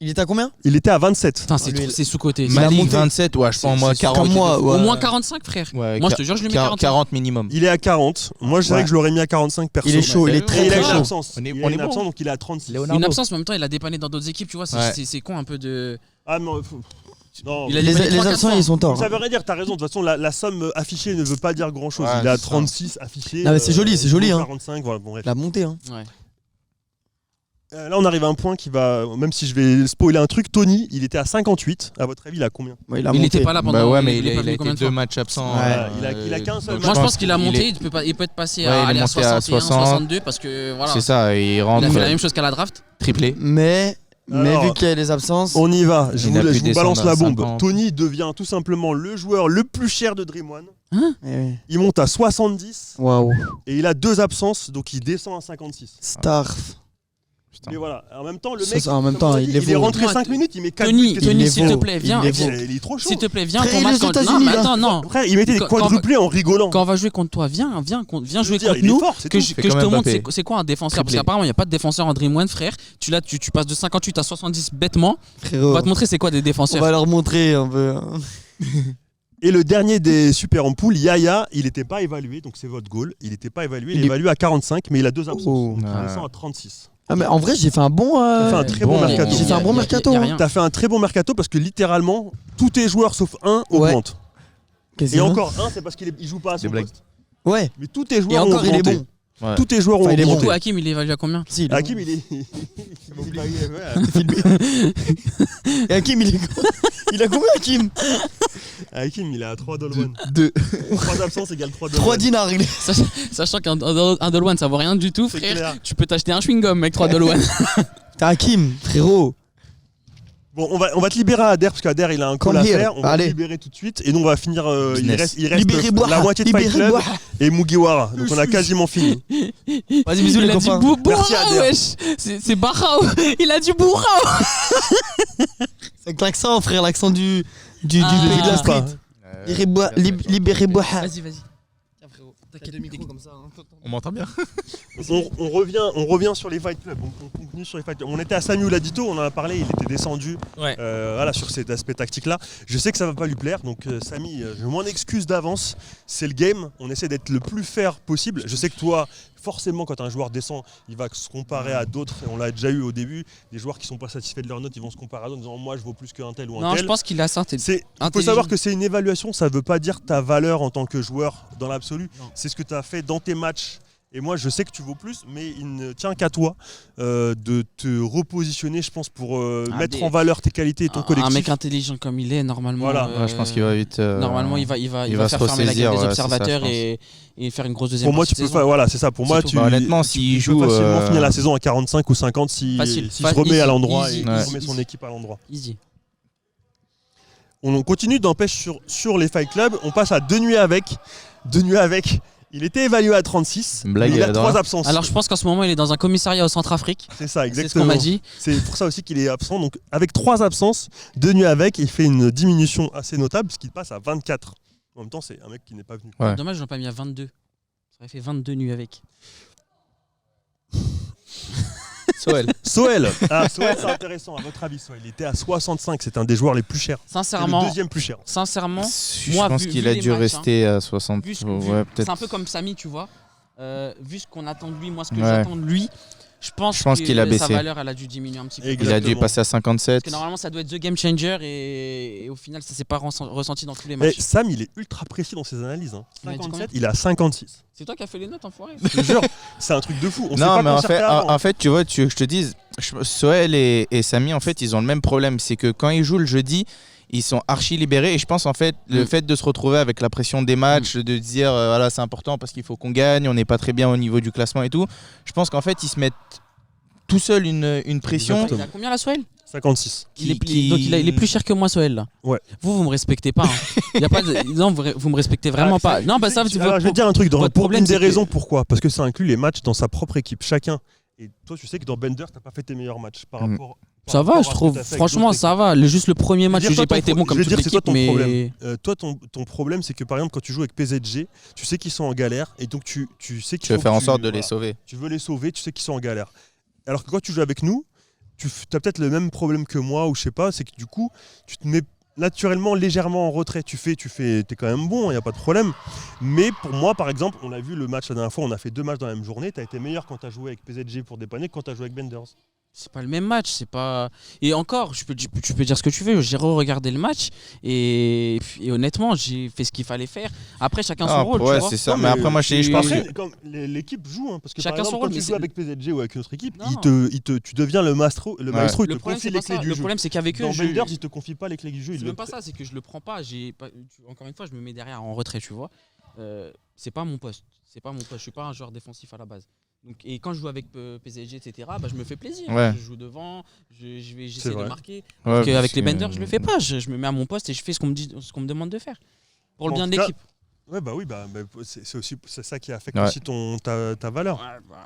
Il était à combien? Il était à 27. Putain, c'est sous-côté. Malik 27, ouais, je pense moi 40. Au moins 45, frère. Ouais, moi, je te jure, je lui mets 40 minimum. Il est à 40. Moi, je dirais que je l'aurais mis à 45 perso. Il est chaud, il est très il a chaud. une absence. On est une absence, bon. donc il est à 36. Une absence, mais en même temps, il a dépanné dans d'autres équipes, tu vois. C'est con un peu de. Ah non, non. Les absents, ils sont torts. Ça veut rien dire, t'as raison. De toute façon, la somme affichée ne veut pas dire grand chose. Il est à 36 affiché. Non, mais c'est joli, c'est joli. 45, voilà, bon, bref. La montée, hein. Ouais. Là, on arrive à un point qui va. Même si je vais spoiler un truc, Tony, il était à 58. À votre avis, il a combien? Il n'était pas là pendant. Bah ouais, mais il a été 2 matchs absents. Il a qu'un seul match. Moi, je pense qu'il a monté. Il peut être passé à aller à 61, 62 parce que voilà. C'est ça, il rentre. Il a fait la même chose qu'à la draft. Triplé. Mais vu qu'il y a les absences. On y va. Je vous balance la bombe. 50. Tony devient tout simplement le joueur le plus cher de Dream One. Il monte à 70. Waouh. Et il a 2 absences, donc il descend à 56. Starf. Mais voilà, en même temps, le mec, en même temps, il est rentré 5 minutes, il met 4 Tony, buts. s'il te plaît, viens. Il est trop chaud. S'il te plaît, viens. Frère, Non, mais attends, non. Frère, il mettait des quadruplés en rigolant. Quand on va jouer contre toi, viens jouer contre nous. Que je te montre c'est quoi un défenseur. Parce qu'apparemment, il n'y a pas de défenseur en Dream One, frère. Tu passes de 58 à 70 bêtement. On va te montrer c'est quoi des défenseurs. On va leur montrer un peu. Et le dernier des super en poule, Yaya, il n'était pas évalué, donc c'est votre goal. Il n'était pas évalué, il est évalué à 45, mais il a 2 absences. Donc il descend à 36. Ah mais en vrai j'ai fait un bon. T'as fait un très bon mercato. J'ai fait un bon mercato. T'as fait un très bon mercato parce que littéralement tous tes joueurs sauf un augmentent. Et encore un, c'est parce qu'il joue pas à son poste. Ouais. Mais tous tes joueurs ont augmenté. Et encore il est bon. Ouais. Tous tes joueurs ont augmenté. Du coup, Hakim, il est évalué à combien? Hakim, il est. Et Hakim, il a combien, Hakim? Hakim, il est à 3 Dolwan. 2. 3 absences égale 3 Dolwan. 3 dinars. Sachant qu'un Dolwan, ça vaut rien du tout, frère. Tu peux t'acheter un chewing-gum avec 3 Dolwan. T'as Hakim, frérot. Bon, on va te libérer à Ader parce qu'Ader il a un call à faire. On va te libérer tout de suite et nous on va finir. Il reste la moitié de Fight Club et Mugiwara. Donc on a quasiment fini. Vas-y, bisous les copains. Merci Ader. C'est Barao. Il a dit Bourao. C'est l'accent, frère, l'accent du pays de la street. Libérez-moi. Vas-y. On m'entend bien. on revient sur les Fight Club. On continue sur les Fight Club. On était à Samuel Adito, on en a parlé, il était descendu voilà, sur cet aspect tactique-là. Je sais que ça va pas lui plaire, donc Samy, je m'en excuse d'avance. C'est le game, on essaie d'être le plus fair possible. Je sais que toi, forcément, quand un joueur descend, il va se comparer à d'autres. Et on l'a déjà eu au début, des joueurs qui sont pas satisfaits de leur note, ils vont se comparer à d'autres en disant moi je vaux plus qu'un tel ou un tel. Non, je pense qu'il a ça. Il faut savoir que c'est une évaluation, ça veut pas dire ta valeur en tant que joueur dans l'absolu. C'est ce que tu as fait dans tes matchs. Et moi, je sais que tu vaux plus, mais il ne tient qu'à toi de te repositionner, je pense, pour mettre en valeur tes qualités et ton collectif. Un mec intelligent comme il est, normalement. Voilà. Je pense qu'il va vite. Normalement, il va faire fermer la gueule des observateurs et faire une grosse deuxième Pour moi, tu peux faire. Voilà, c'est ça. Pour moi, honnêtement, s'il joue. facilement finir la saison à 45 ou 50 s'il se remet à l'endroit et remet son équipe à l'endroit. Easy. On continue d'empêche sur les Fight Club. On passe à 2 nuits avec. 2 nuits avec. Il était évalué à 36. Il a 3 absences. Alors je pense qu'en ce moment il est dans un commissariat au Centrafrique. C'est ça, exactement. C'est ce qu'on m'a dit. C'est pour ça aussi qu'il est absent. Donc avec 3 absences, 2 nuits avec, il fait une diminution assez notable puisqu'il passe à 24. En même temps, c'est un mec qui n'est pas venu. Ouais. Dommage, je l'ai pas mis à 22. Ça aurait fait 22 nuits avec. Soel. Ah, Soel, c'est intéressant. À votre avis, Soel, il était à 65. C'est un des joueurs les plus chers. Sincèrement. C'est le deuxième plus cher. Sincèrement, je pense qu'il a dû rester à 60. C'est un peu comme Samy, tu vois. Vu ce qu'on attend de lui, moi ce que j'attends de lui, Je pense qu'il a baissé. Sa valeur, elle a dû diminuer un petit peu. Il a dû passer à 57. Parce que normalement, ça doit être the game changer et au final, ça s'est pas ressenti dans tous les matchs. Mais Sam, il est ultra précis dans ses analyses. 57, il est à 56. C'est toi qui as fait les notes, enfoiré. Je te jure, c'est un truc de fou. Non, mais en fait, tu vois, je te dis, Soel et Samy, en fait, ils ont le même problème. C'est que quand ils jouent le jeudi, ils sont archi libérés et je pense en fait le fait de se retrouver avec la pression des matchs, de dire voilà c'est important parce qu'il faut qu'on gagne, on n'est pas très bien au niveau du classement et tout. Je pense qu'en fait ils se mettent tout seuls une pression. Il a combien la Soel ? 56. Donc il est plus cher que moi Soel là. Ouais. Vous me respectez pas. Y a pas non, vous me respectez vraiment pas. Non bah ça. Alors, je vais te dire un truc. Pour une des raisons pourquoi, parce que ça inclut les matchs dans sa propre équipe, chacun. Et toi, tu sais que dans Bender, t'as pas fait tes meilleurs matchs par rapport. Ça va, je trouve. Franchement, ça va. Juste le premier match, j'ai pas été bon comme toute l'équipe, mais. Toi, ton problème, c'est que par exemple, quand tu joues avec PZG, tu sais qu'ils sont en galère, et donc tu sais que tu veux faire en sorte de les sauver. Tu veux les sauver, tu sais qu'ils sont en galère. Alors que quand tu joues avec nous, tu as peut-être le même problème que moi, ou je sais pas, c'est que du coup, tu te mets naturellement légèrement en retrait. T'es quand même bon, il n'y a pas de problème. Mais pour moi, par exemple, on a vu le match la dernière fois, on a fait 2 matchs dans la même journée. Tu as été meilleur quand tu as joué avec PZG pour dépanner que quand tu as joué avec Benders. C'est pas le même match, c'est pas. Et encore, tu peux dire ce que tu veux. J'ai regardé le match et honnêtement, j'ai fait ce qu'il fallait faire. Après, chacun son rôle. Ouais, tu vois. c'est ça. Mais après, moi, je pense que l'équipe joue, parce que chacun par exemple, son rôle, quand tu joues avec PZG ou avec une autre équipe, tu deviens le maestro. Le maestro, il te confie les clés du jeu. Le problème, c'est qu'avec eux, dans Benders, il te confie pas les clés du jeu. C'est même pas ça, c'est que je le prends pas. Encore une fois, je me mets derrière en retrait, tu vois. C'est pas mon poste. Je suis pas un joueur défensif à la base. Donc, et quand je joue avec PSG, etc., bah, je me fais plaisir. Ouais. Je joue devant, j'essaie de marquer. Ouais, parce qu'avec les Benders, je le fais pas. Je me mets à mon poste et je fais ce qu'on me demande de faire. Pour le bien de l'équipe. Ouais, bah oui, c'est ça qui affecte aussi ta valeur. Ouais, bah.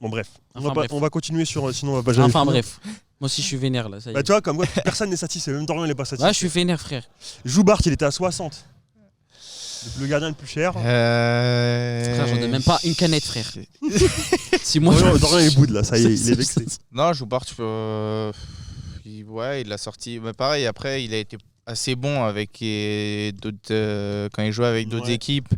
Bon, bref. On va continuer sur. Sinon, on va pas jamais. Enfin, bref. Moi aussi, je suis vénère là. Ça y est. Bah, tu vois, comme moi, personne n'est satisfait. Même Dorian, il est pas satisfait. Ouais, je suis vénère, frère. Joubart, il était à 60. Le gardien le plus cher. Frère, j'en ai même pas une canette, frère. Si moi. Dorian est boude là, ça y est, il est vexé. Non, Joubart, il l'a sorti. Mais pareil, après, il a été assez bon avec d'autres quand il jouait avec d'autres équipes.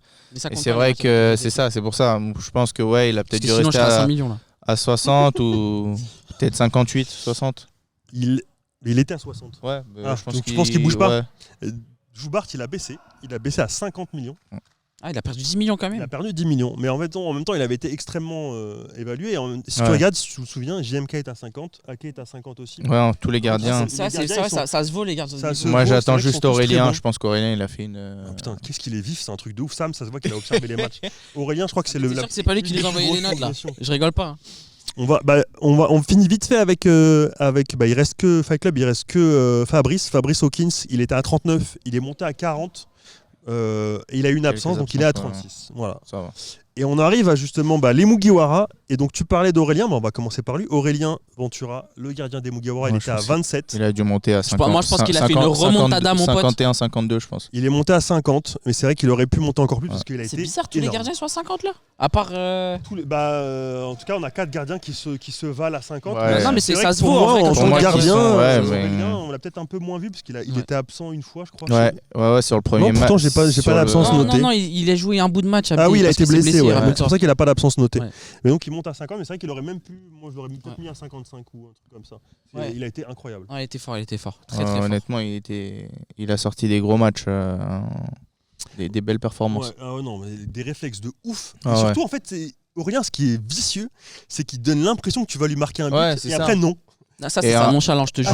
Et c'est vrai que c'est ça, c'est pour ça. Je pense que il a peut-être dû rester à 5 millions, là. À 60 ou peut-être 58, 60. Il était à 60. Ouais, je pense qu'il bouge pas. Ouais. Joubart, il a baissé à 50 millions. Ah, il a perdu 10 millions quand même. Il a perdu 10 millions. Mais en même temps, il avait été extrêmement évalué. Si tu regardes, si tu te souviens, JMK est à 50, Ake est à 50 aussi. Ouais, tous les gardiens. Ça se vaut, les gardiens. Moi, j'attends juste Aurélien. Je pense qu'Aurélien, il a fait une. Oh, putain, qu'est-ce qu'il est vif, c'est un truc de ouf. Sam, ça se voit qu'il a observé les matchs. Aurélien, je crois que c'est le. C'est sûr que c'est pas lui qui nous a envoyé les notes là. Je rigole pas. On finit vite fait avec il reste que Fight Club, il reste que Fabrice Hawkins, il était à 39, il est monté à 40 et il a eu une absence, donc il est à 36. Voilà. Ça va. Et on arrive à justement les Mugiwara. Et donc tu parlais d'Aurélien, mais on va commencer par lui. Aurélien Ventura, le gardien des Mugiwara, il était à 27. Il a dû monter à 50. Moi je pense qu'il a fait une remontada, mon pote. 51, 52 je pense. Il est monté à 50, mais c'est vrai qu'il aurait pu monter encore plus parce qu'il a été. C'est bizarre, tous énorme. Les gardiens sont à 50 là. À part. En tout cas, on a 4 gardiens qui se valent à 50. Ouais. Non, mais ça se voit en tant que gardien. Aurélien, on l'a peut-être un peu moins vu parce qu'il était absent une fois, je crois. Ouais, sur le premier match. Pourtant, j'ai pas l'absence notée. Non, il a joué un bout de match. Ah oui, il a été blessé. C'est pour ça qu'il a pas d'absence notée. Ouais. Mais donc il monte à 50, mais c'est vrai qu'il aurait même pu. Moi je l'aurais peut-être mis à 55 ou un truc comme ça. Ouais. Il a été incroyable. Il était fort. Très fort. Honnêtement, il a sorti des gros matchs, des belles performances. Ouais, non, mais des réflexes de ouf. Et surtout, en fait, Aurélien, ce qui est vicieux, c'est qu'il donne l'impression que tu vas lui marquer un but et après non. Ah, ça c'est un nonchalant, je te jure.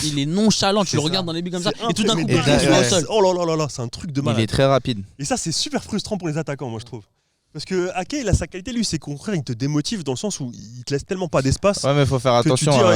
Il est nonchalant, tu le regardes dans les buts comme ça et tout d'un coup il va au sol. Oh là là, c'est un truc de malade. Il est très rapide. Et ça c'est super frustrant pour les attaquants, moi je trouve. Parce que Ake, il a sa qualité, lui, c'est qu'au contraire, il te démotive dans le sens où il te laisse tellement pas d'espace. Ouais, mais il faut faire attention. Tu te dis,